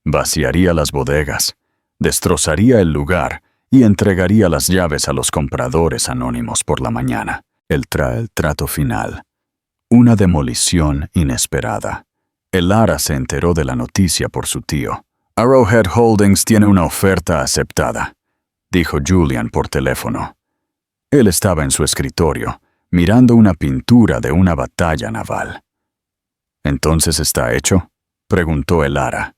[SPEAKER 1] Vaciaría las bodegas, destrozaría el lugar y entregaría las llaves a los compradores anónimos por la mañana. El trato final. Una demolición inesperada. El Lara se enteró de la noticia por su tío. «Arrowhead Holdings tiene una oferta aceptada», dijo Julian por teléfono. Él estaba en su escritorio, mirando una pintura de una batalla naval. «¿Entonces está hecho?», preguntó el Lara.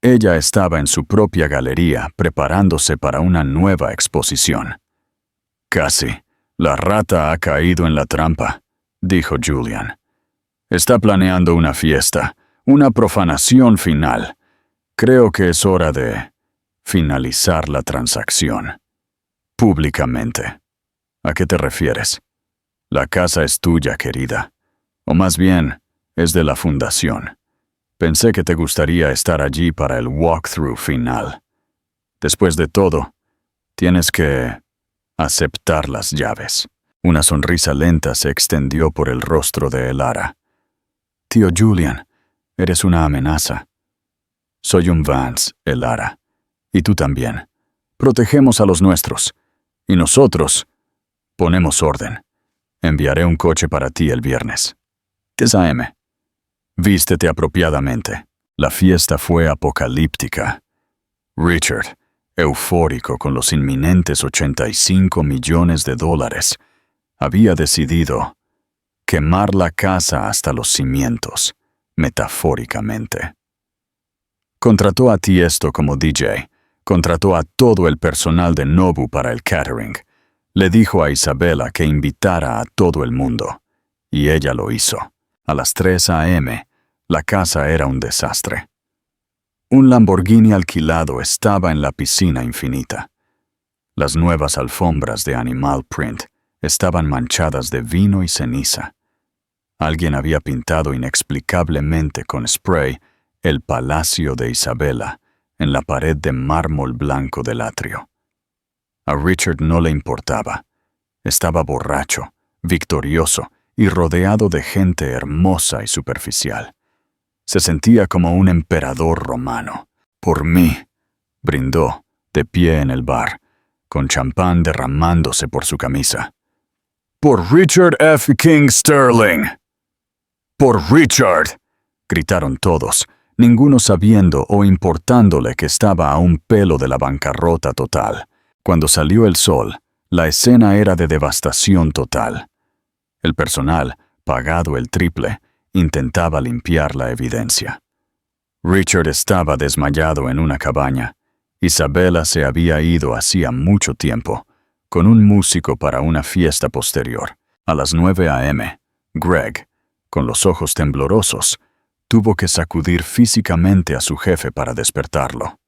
[SPEAKER 1] Ella estaba en su propia galería preparándose para una nueva exposición. «Casi. La rata ha caído en la trampa», dijo Julian. «Está planeando una fiesta, una profanación final. Creo que es hora de finalizar la transacción. Públicamente». «¿A qué te refieres?» «La casa es tuya, querida. O más bien, es de la fundación. Pensé que te gustaría estar allí para el walkthrough final. Después de todo, tienes que aceptar las llaves». Una sonrisa lenta se extendió por el rostro de Lara. «Tío Julian, eres una amenaza». «Soy un Vance, Lara. Y tú también. Protegemos a los nuestros. Y nosotros ponemos orden. Enviaré un coche para ti el viernes. 10 a.m. Vístete apropiadamente». La fiesta fue apocalíptica. Richard, eufórico con los inminentes $85 millones, había decidido quemar la casa hasta los cimientos, metafóricamente. Contrató a Tiesto como DJ, contrató a todo el personal de Nobu para el catering. Le dijo a Isabela que invitara a todo el mundo, y ella lo hizo. A las 3 a.m., la casa era un desastre. Un Lamborghini alquilado estaba en la piscina infinita. Las nuevas alfombras de animal print estaban manchadas de vino y ceniza. Alguien había pintado inexplicablemente con spray el Palacio de Isabela en la pared de mármol blanco del atrio. A Richard no le importaba. Estaba borracho, victorioso y rodeado de gente hermosa y superficial. Se sentía como un emperador romano. Por mí, brindó, de pie en el bar, con champán derramándose por su camisa. ¡Por Richard F. King Sterling! ¡Por Richard!, gritaron todos, ninguno sabiendo o importándole que estaba a un pelo de la bancarrota total. Cuando salió el sol, la escena era de devastación total. El personal, pagado el triple, intentaba limpiar la evidencia. Richard estaba desmayado en una cabaña. Isabela se había ido hacía mucho tiempo, con un músico para una fiesta posterior. A las 9 a.m., Greg, con los ojos temblorosos, tuvo que sacudir físicamente a su jefe para despertarlo.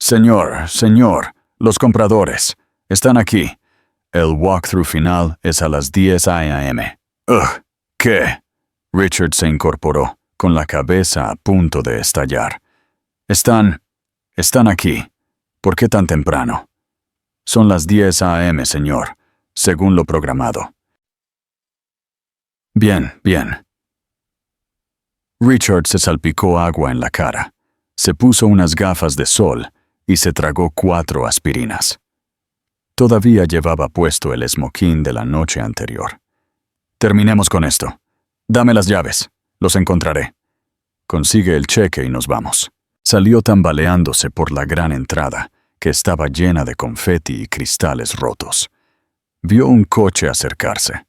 [SPEAKER 1] Señor, los compradores, están aquí. El walkthrough final es a las 10 a.m. Ugh, ¿qué? Richard se incorporó, con la cabeza a punto de estallar. Están aquí. ¿Por qué tan temprano? Son las 10 a.m., señor, según lo programado. Bien. Richard se salpicó agua en la cara, se puso unas gafas de sol y se tragó 4 aspirinas. Todavía llevaba puesto el esmoquín de la noche anterior. Terminemos con esto. Dame las llaves. Los encontraré. Consigue el cheque y nos vamos. Salió tambaleándose por la gran entrada, que estaba llena de confeti y cristales rotos. Vio un coche acercarse.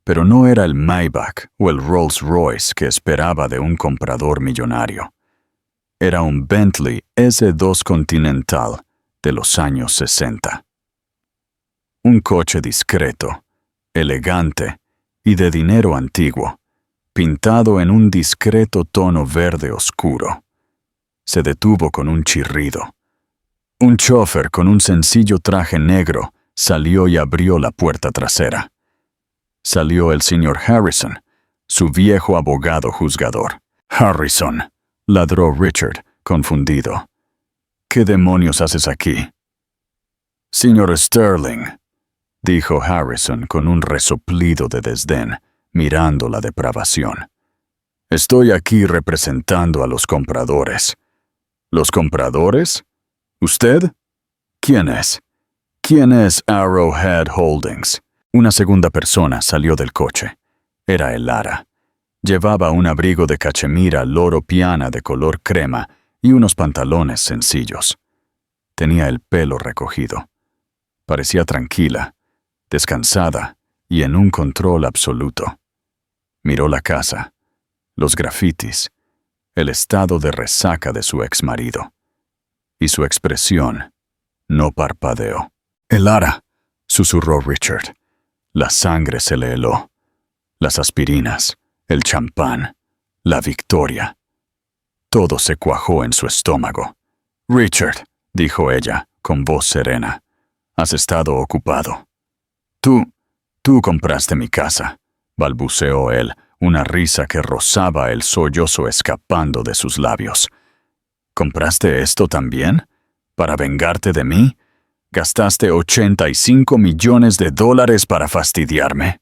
[SPEAKER 1] Pero no era el Maybach o el Rolls Royce que esperaba de un comprador millonario. Era un Bentley S2 Continental de los años 60. Un coche discreto, elegante y de dinero antiguo, pintado en un discreto tono verde oscuro. Se detuvo con un chirrido. Un chófer con un sencillo traje negro salió y abrió la puerta trasera. Salió el señor Harrison, su viejo abogado juzgador. «Harrison», ladró Richard, confundido. «¿Qué demonios haces aquí?» «Señor Sterling», dijo Harrison con un resoplido de desdén, mirando la depravación. «Estoy aquí representando a los compradores». «¿Los compradores? ¿Usted? ¿Quién es? ¿Quién es Arrowhead Holdings?» Una segunda persona salió del coche. Era el Lara. Llevaba un abrigo de cachemira loro piana de color crema y unos pantalones sencillos. Tenía el pelo recogido. Parecía tranquila, descansada y en un control absoluto. Miró la casa, los grafitis, el estado de resaca de su exmarido. Y su expresión no parpadeó. «El Lara», susurró Richard. La sangre se le heló. Las aspirinas, el champán, la victoria. Todo se cuajó en su estómago. «Richard», dijo ella, con voz serena, «has estado ocupado». Tú compraste mi casa», balbuceó él, una risa que rozaba el sollozo escapando de sus labios. «¿Compraste esto también? ¿Para vengarte de mí? ¿Gastaste $85 millones para fastidiarme?»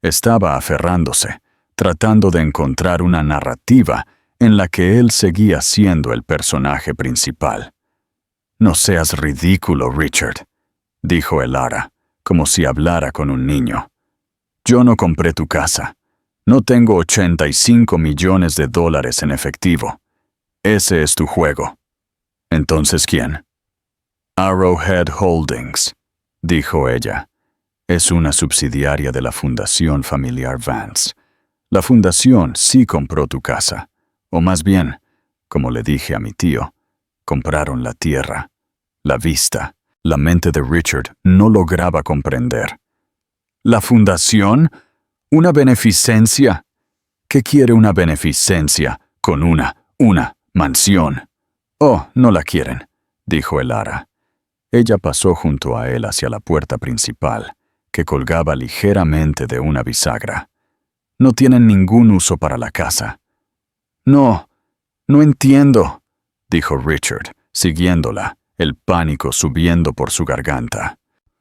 [SPEAKER 1] Estaba aferrándose, tratando de encontrar una narrativa en la que él seguía siendo el personaje principal. «No seas ridículo, Richard», dijo el Lara, como si hablara con un niño. «Yo no compré tu casa. No tengo $85 millones en efectivo. Ese es tu juego. ¿Entonces quién?» «Arrowhead Holdings», dijo ella. «Es una subsidiaria de la Fundación Familiar Vance. La fundación sí compró tu casa. O más bien, como le dije a mi tío, compraron la tierra, la vista». La mente de Richard no lograba comprender. «¿La fundación? ¿Una beneficencia? ¿Qué quiere una beneficencia con una mansión? Oh, no la quieren, dijo el ara. Ella pasó junto a él hacia la puerta principal, que colgaba ligeramente de una bisagra. No tienen ningún uso para la casa. No entiendo, dijo Richard, siguiéndola, el pánico subiendo por su garganta.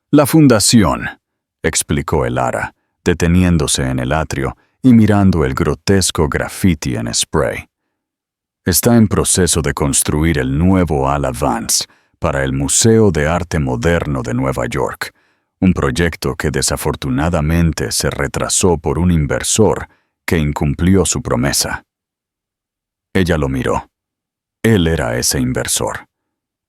[SPEAKER 1] La fundación, explicó el ara, deteniéndose en el atrio y mirando el grotesco graffiti en spray. Está en proceso de construir el nuevo ala Vance para el Museo de Arte Moderno de Nueva York, un proyecto que desafortunadamente se retrasó por un inversor que incumplió su promesa. Ella lo miró. Él era ese inversor.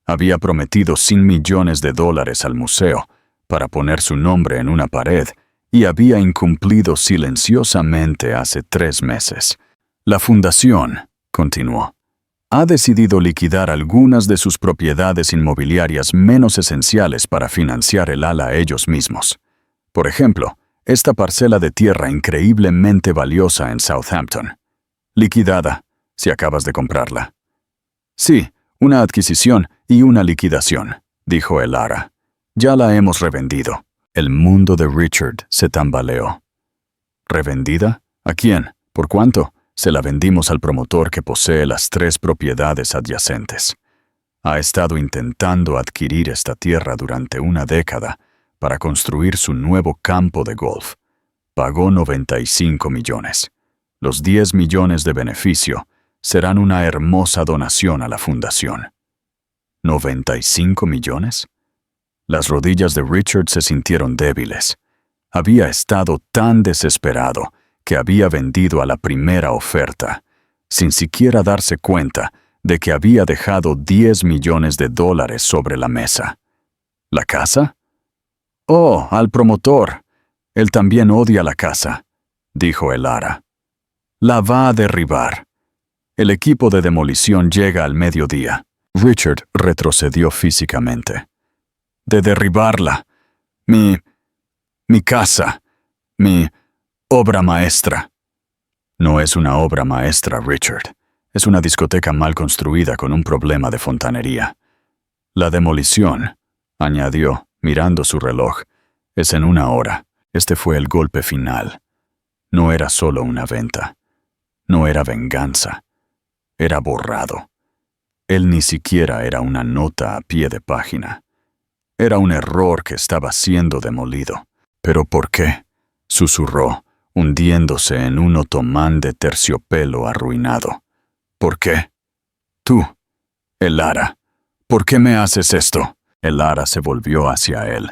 [SPEAKER 1] Había prometido $100 millones al museo para poner su nombre en una pared y había incumplido silenciosamente hace 3 meses. La fundación, continuó, ha decidido liquidar algunas de sus propiedades inmobiliarias menos esenciales para financiar el ala ellos mismos. Por ejemplo, esta parcela de tierra increíblemente valiosa en Southampton. Liquidada, si acabas de comprarla. Sí, una adquisición y una liquidación, dijo el ara. Ya la hemos revendido. El mundo de Richard se tambaleó. ¿Revendida? ¿A quién? ¿Por cuánto? Se la vendimos al promotor que posee las 3 propiedades adyacentes. Ha estado intentando adquirir esta tierra durante una década para construir su nuevo campo de golf. Pagó 95 millones. Los 10 millones de beneficio serán una hermosa donación a la fundación. ¿95 millones? Las rodillas de Richard se sintieron débiles. Había estado tan desesperado que había vendido a la primera oferta, sin siquiera darse cuenta de que había dejado $10 millones sobre la mesa. ¿La casa? Oh, al promotor. Él también odia la casa, dijo el ara. La va a derribar. El equipo de demolición llega al mediodía. Richard retrocedió físicamente. De derribarla. Mi casa. Mi obra maestra. No es una obra maestra, Richard. Es una discoteca mal construida con un problema de fontanería. La demolición, añadió, mirando su reloj, es en 1 hora. Este fue el golpe final. No era solo una venta. No era venganza. Era borrado. Él ni siquiera era una nota a pie de página. Era un error que estaba siendo demolido. ¿Pero por qué?, susurró, hundiéndose en un otomán de terciopelo arruinado. ¿Por qué? Tú, el ara. ¿Por qué me haces esto? El ara se volvió hacia él,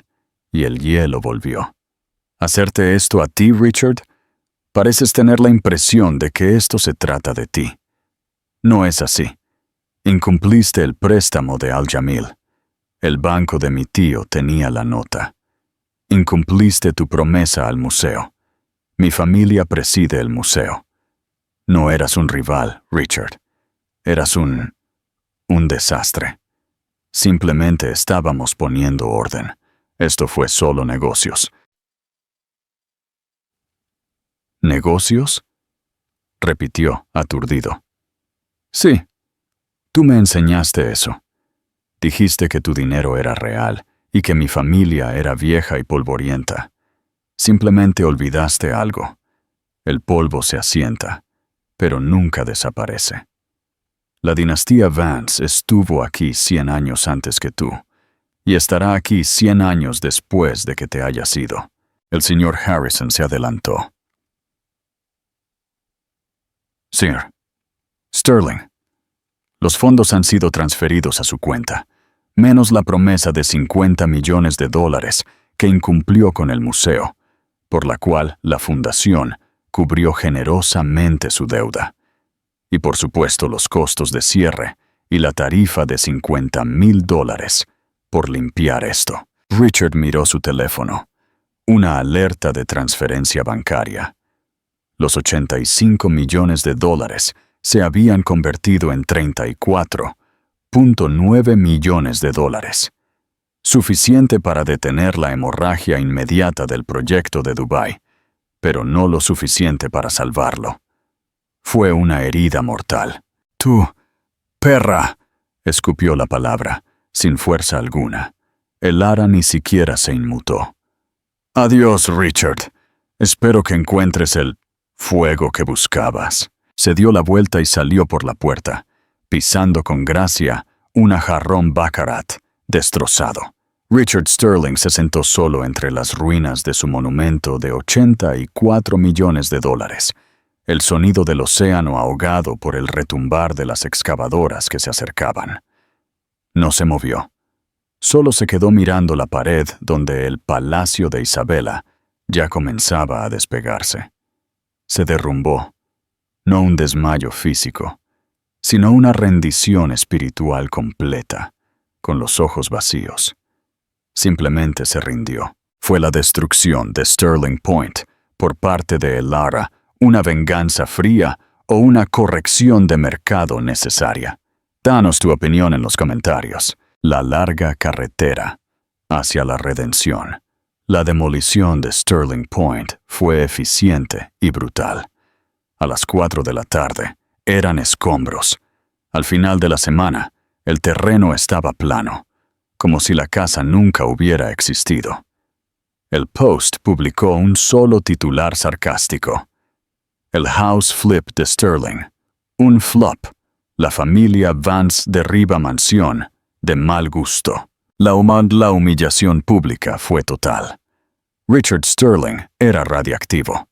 [SPEAKER 1] y el hielo volvió. ¿Hacerte esto a ti, Richard? Pareces tener la impresión de que esto se trata de ti. No es así. Incumpliste el préstamo de Al-Jamil. El banco de mi tío tenía la nota. Incumpliste tu promesa al museo. Mi familia preside el museo. No eras un rival, Richard. Eras un desastre. Simplemente estábamos poniendo orden. Esto fue solo negocios. ¿Negocios?, repitió, aturdido. Sí, tú me enseñaste eso. Dijiste que tu dinero era real y que mi familia era vieja y polvorienta. Simplemente olvidaste algo. El polvo se asienta, pero nunca desaparece. La dinastía Vance estuvo aquí 100 años antes que tú, y estará aquí 100 años después de que te hayas ido. El señor Harrison se adelantó. Sir, Sterling, los fondos han sido transferidos a su cuenta, menos la promesa de $50 millones que incumplió con el museo, por la cual la fundación cubrió generosamente su deuda. Y por supuesto los costos de cierre y la tarifa de $50,000 por limpiar esto. Richard miró su teléfono. Una alerta de transferencia bancaria. Los $85 millones se habían convertido en $34.9 millones. Suficiente para detener la hemorragia inmediata del proyecto de Dubái, pero no lo suficiente para salvarlo. Fue una herida mortal. Tú, perra, Escupió la palabra, sin fuerza alguna. Elara ni siquiera se inmutó. Adiós, Richard. Espero que encuentres el fuego que buscabas. Se dio la vuelta y salió por la puerta, pisando con gracia un jarrón Baccarat destrozado. Richard Sterling se sentó solo entre las ruinas de su monumento de $84 millones. El sonido del océano ahogado por el retumbar de las excavadoras que se acercaban. No se movió. Solo se quedó mirando la pared donde el palacio de Isabela ya comenzaba a despegarse. Se derrumbó. No un desmayo físico, sino una rendición espiritual completa, con los ojos vacíos. Simplemente se rindió. Fue la destrucción de Sterling Point por parte de Elara, una venganza fría o una corrección de mercado necesaria. Danos tu opinión en los comentarios. La larga carretera hacia la redención. La demolición de Sterling Point fue eficiente y brutal. A las 4 de la tarde, eran escombros. Al final de la semana, el terreno estaba plano, como si la casa nunca hubiera existido. El Post publicó un solo titular sarcástico. El house flip de Sterling. Un flop. La familia Vance derriba mansión de mal gusto. La humillación pública fue total. Richard Sterling era radiactivo.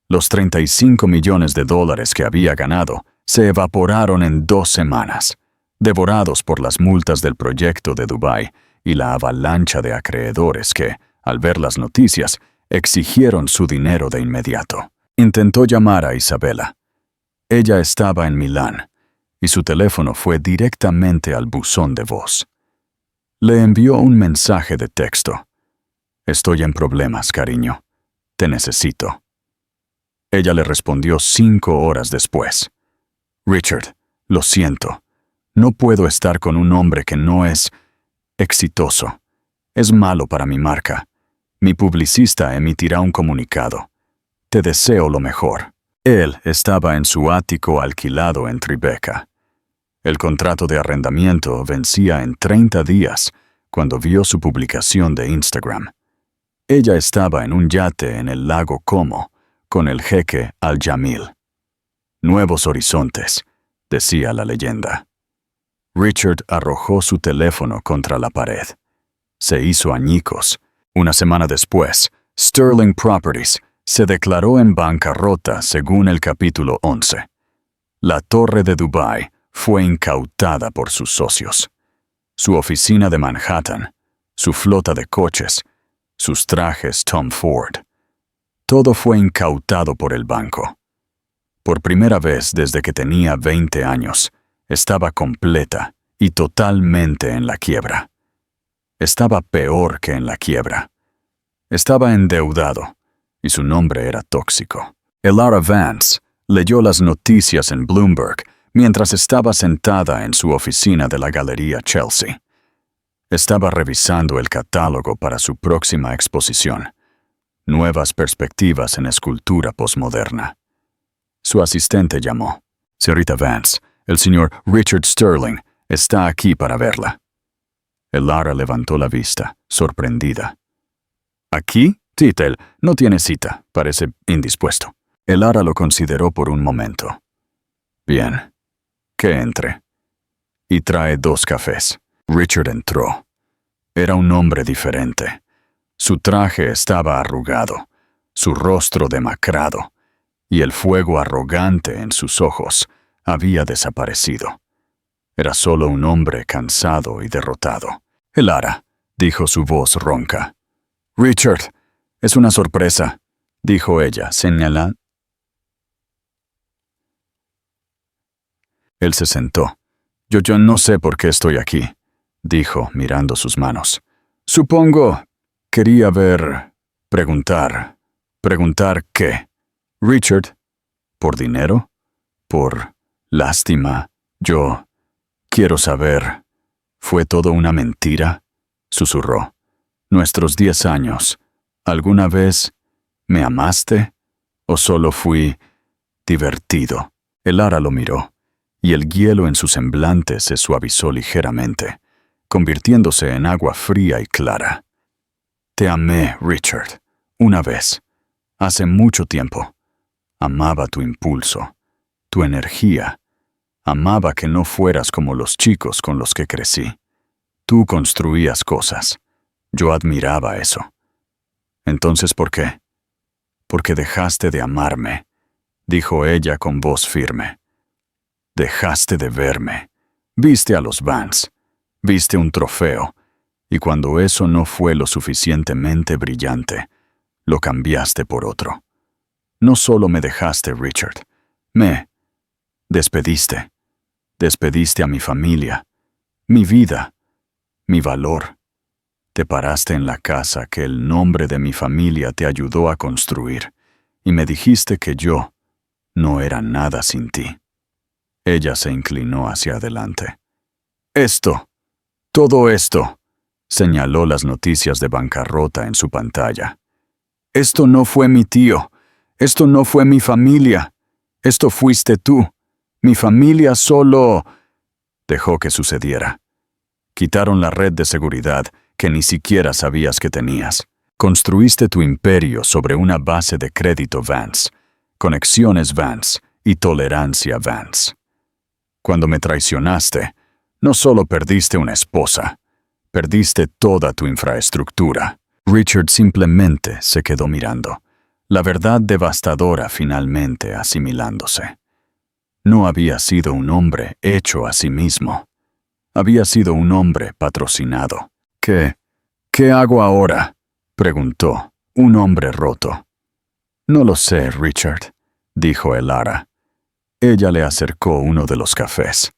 [SPEAKER 1] Los $35 millones que había ganado se evaporaron en 2 semanas, devorados por las multas del proyecto de Dubái y la avalancha de acreedores que, al ver las noticias, exigieron su dinero de inmediato. Intentó llamar a Isabela. Ella estaba en Milán, y su teléfono fue directamente al buzón de voz. Le envió un mensaje de texto. Estoy en problemas, cariño. Te necesito. Ella le respondió 5 horas después. Richard, lo siento. No puedo estar con un hombre que no es exitoso. Es malo para mi marca. Mi publicista emitirá un comunicado. Te deseo lo mejor. Él estaba en su ático alquilado en Tribeca. El contrato de arrendamiento vencía en 30 días cuando vio su publicación de Instagram. Ella estaba en un yate en el lago Como con el jeque Al-Jamil. Nuevos horizontes, decía la leyenda. Richard arrojó su teléfono contra la pared. Se hizo añicos. Una semana después, Sterling Properties se declaró en bancarrota según el capítulo 11. La torre de Dubái fue incautada por sus socios. Su oficina de Manhattan, su flota de coches, sus trajes Tom Ford. Todo fue incautado por el banco. Por primera vez desde que tenía 20 años, estaba completa y totalmente en la quiebra. Estaba peor que en la quiebra. Estaba endeudado, y su nombre era tóxico. Elara Vance leyó las noticias en Bloomberg mientras estaba sentada en su oficina de la Galería Chelsea. Estaba revisando el catálogo para su próxima exposición, Nuevas perspectivas en escultura posmoderna. Su asistente llamó. Señorita Vance, el señor Richard Sterling está aquí para verla. Elara levantó la vista, sorprendida. ¿Aquí? Titel, no tiene cita. Parece indispuesto. Elara lo consideró por un momento. Bien. Que entre. Y trae 2 cafés. Richard entró. Era un hombre diferente. Su traje estaba arrugado, su rostro demacrado, y el fuego arrogante en sus ojos había desaparecido. Era solo un hombre cansado y derrotado. Elara, dijo su voz ronca. Richard, es una sorpresa, dijo ella, señalando. Él se sentó. Yo no sé por qué estoy aquí, dijo, mirando sus manos. Supongo, quería ver, preguntar. ¿Preguntar qué? Richard, ¿por dinero? ¿Por lástima? Yo quiero saber. ¿Fue todo una mentira? Susurró. Nuestros 10 años. ¿Alguna vez me amaste? ¿O solo fui divertido? Elara lo miró, y el hielo en su semblante se suavizó ligeramente, convirtiéndose en agua fría y clara. Te amé, Richard, una vez, hace mucho tiempo. Amaba tu impulso, tu energía. Amaba que no fueras como los chicos con los que crecí. Tú construías cosas. Yo admiraba eso. Entonces, ¿por qué? Porque dejaste de amarme, dijo ella con voz firme. Dejaste de verme. Viste a los Vance. Viste un trofeo. Y cuando eso no fue lo suficientemente brillante, lo cambiaste por otro. No solo me dejaste, Richard. Me despediste. Despediste a mi familia, mi vida, mi valor. Te paraste en la casa que el nombre de mi familia te ayudó a construir y me dijiste que yo no era nada sin ti. Ella se inclinó hacia adelante. Todo esto, señaló las noticias de bancarrota en su pantalla. Esto no fue mi tío, esto no fue mi familia, esto fuiste tú. Mi familia solo dejó que sucediera. Quitaron la red de seguridad que ni siquiera sabías que tenías. Construiste tu imperio sobre una base de crédito Vance, conexiones Vance y tolerancia Vance. Cuando me traicionaste, no solo perdiste una esposa, perdiste toda tu infraestructura. Richard simplemente se quedó mirando, la verdad devastadora finalmente asimilándose. No había sido un hombre hecho a sí mismo. Había sido un hombre patrocinado. ¿Qué hago ahora?, preguntó, un hombre roto. No lo sé, Richard, dijo Elara. Ella le acercó uno de los cafés.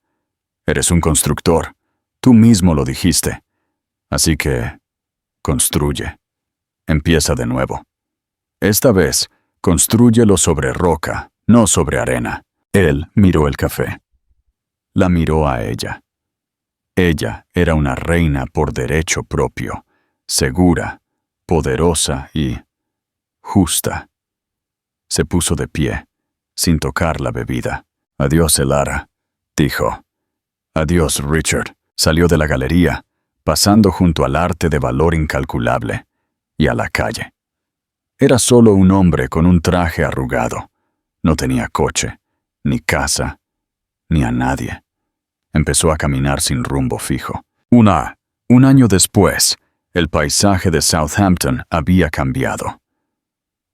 [SPEAKER 1] Eres un constructor. Tú mismo lo dijiste. Así que, construye. Empieza de nuevo. Esta vez, constrúyelo sobre roca, no sobre arena. Él miró el café. La miró a ella. Ella era una reina por derecho propio, segura, poderosa y justa. Se puso de pie, sin tocar la bebida. Adiós, Elara, dijo. Adiós, Richard. Salió de la galería, pasando junto al arte de valor incalculable, y a la calle. Era solo un hombre con un traje arrugado. No tenía coche, ni casa, ni a nadie. Empezó a caminar sin rumbo fijo. Un año después, el paisaje de Southampton había cambiado.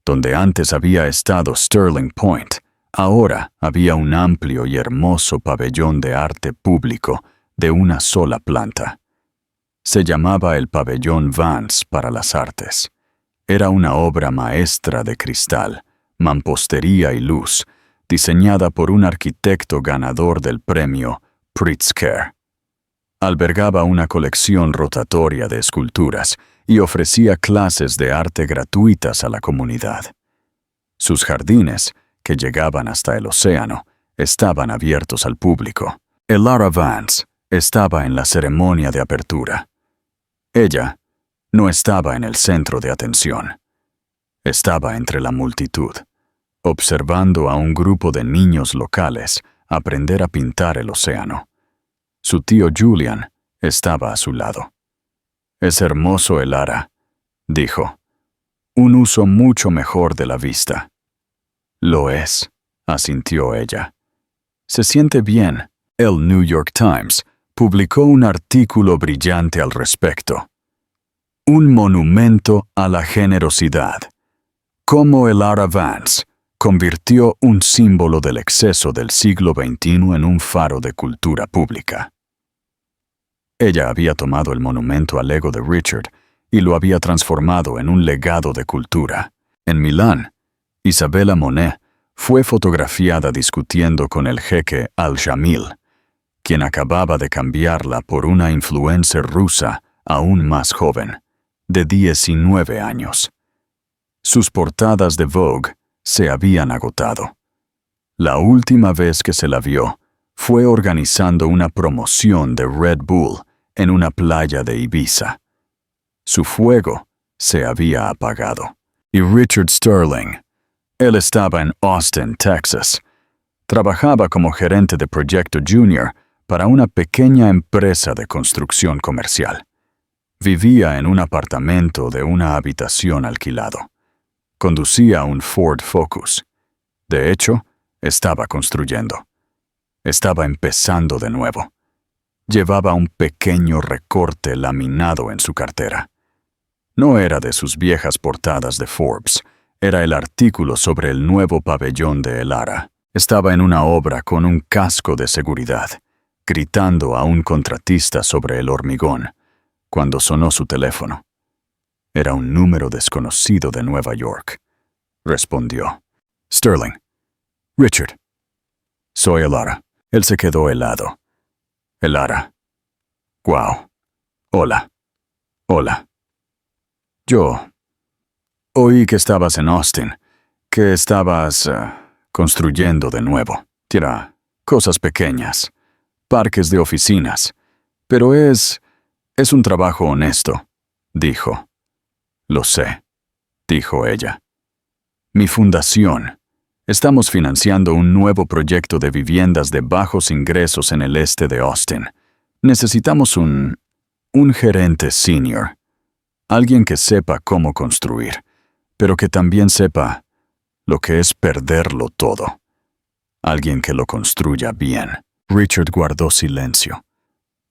[SPEAKER 1] Donde antes había estado Sterling Point, ahora había un amplio y hermoso pabellón de arte público de una sola planta. Se llamaba el Pabellón Vance para las Artes. Era una obra maestra de cristal, mampostería y luz, diseñada por un arquitecto ganador del premio Pritzker. Albergaba una colección rotatoria de esculturas y ofrecía clases de arte gratuitas a la comunidad. Sus jardines, que llegaban hasta el océano, estaban abiertos al público. Elara Vance estaba en la ceremonia de apertura. Ella no estaba en el centro de atención. Estaba entre la multitud, observando a un grupo de niños locales aprender a pintar el océano. Su tío Julian estaba a su lado. «Es hermoso, Elara», dijo. «Un uso mucho mejor de la vista». «Lo es», asintió ella. «Se siente bien». El New York Times publicó un artículo brillante al respecto. Un monumento a la generosidad. Cómo Elara Vance convirtió un símbolo del exceso del siglo XXI en un faro de cultura pública. Ella había tomado el monumento al ego de Richard y lo había transformado en un legado de cultura. En Milán, Isabella Monet fue fotografiada discutiendo con el jeque Al-Jamil, quien acababa de cambiarla por una influencer rusa aún más joven, de 19 años. Sus portadas de Vogue se habían agotado. La última vez que se la vio fue organizando una promoción de Red Bull en una playa de Ibiza. Su fuego se había apagado. Y Richard Sterling, él estaba en Austin, Texas, Trabajaba como gerente de proyecto junior para una pequeña empresa de construcción comercial. Vivía en un apartamento de una habitación alquilado. Conducía un Ford Focus. De hecho, estaba construyendo. Estaba empezando de nuevo. Llevaba un pequeño recorte laminado en su cartera. No era de sus viejas portadas de Forbes, era el artículo sobre el nuevo pabellón de Elara. Estaba en una obra con un casco de seguridad, gritando a un contratista sobre el hormigón, cuando sonó su teléfono. Era un número desconocido de Nueva York. Respondió. Sterling. Richard. Soy Elara. Él se quedó helado. Elara. Guau. Hola. Hola. Yo. Oí que estabas en Austin, que estabas construyendo de nuevo. Tira, cosas pequeñas, parques de oficinas. Pero es un trabajo honesto, dijo. Lo sé, dijo ella. Mi fundación. Estamos financiando un nuevo proyecto de viviendas de bajos ingresos en el este de Austin. Necesitamos un gerente senior. Alguien que sepa cómo construir, pero que también sepa lo que es perderlo todo. Alguien que lo construya bien. Richard guardó silencio.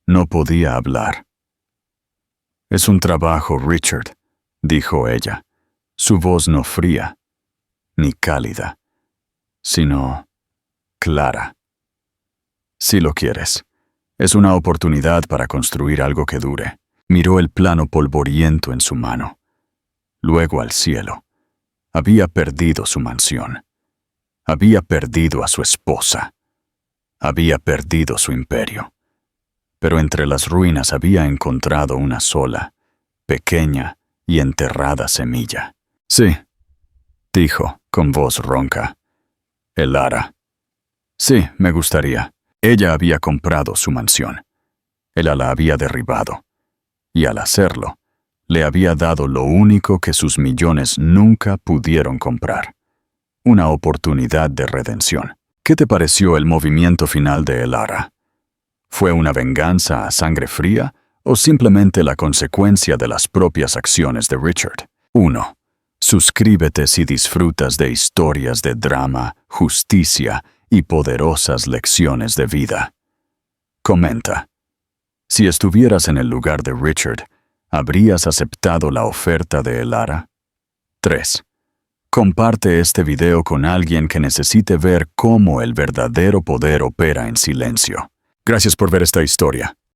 [SPEAKER 1] No podía hablar. Es un trabajo, Richard, dijo ella. Su voz no fría, ni cálida, sino clara. Si lo quieres, es una oportunidad para construir algo que dure. Miró el plano polvoriento en su mano. Luego al cielo. Había perdido su mansión. Había perdido a su esposa. Había perdido su imperio. Pero entre las ruinas había encontrado una sola, pequeña y enterrada semilla. Sí, dijo, con voz ronca. Elara. Sí, me gustaría. Ella había comprado su mansión. Él la había derribado. Y al hacerlo, le había dado lo único que sus millones nunca pudieron comprar. Una oportunidad de redención. ¿Qué te pareció el movimiento final de Elara? ¿Fue una venganza a sangre fría o simplemente la consecuencia de las propias acciones de Richard? 1. Suscríbete si disfrutas de historias de drama, justicia y poderosas lecciones de vida. Comenta. Si estuvieras en el lugar de Richard, ¿habrías aceptado la oferta de Elara? 3. Comparte este video con alguien que necesite ver cómo el verdadero poder opera en silencio. Gracias por ver esta historia.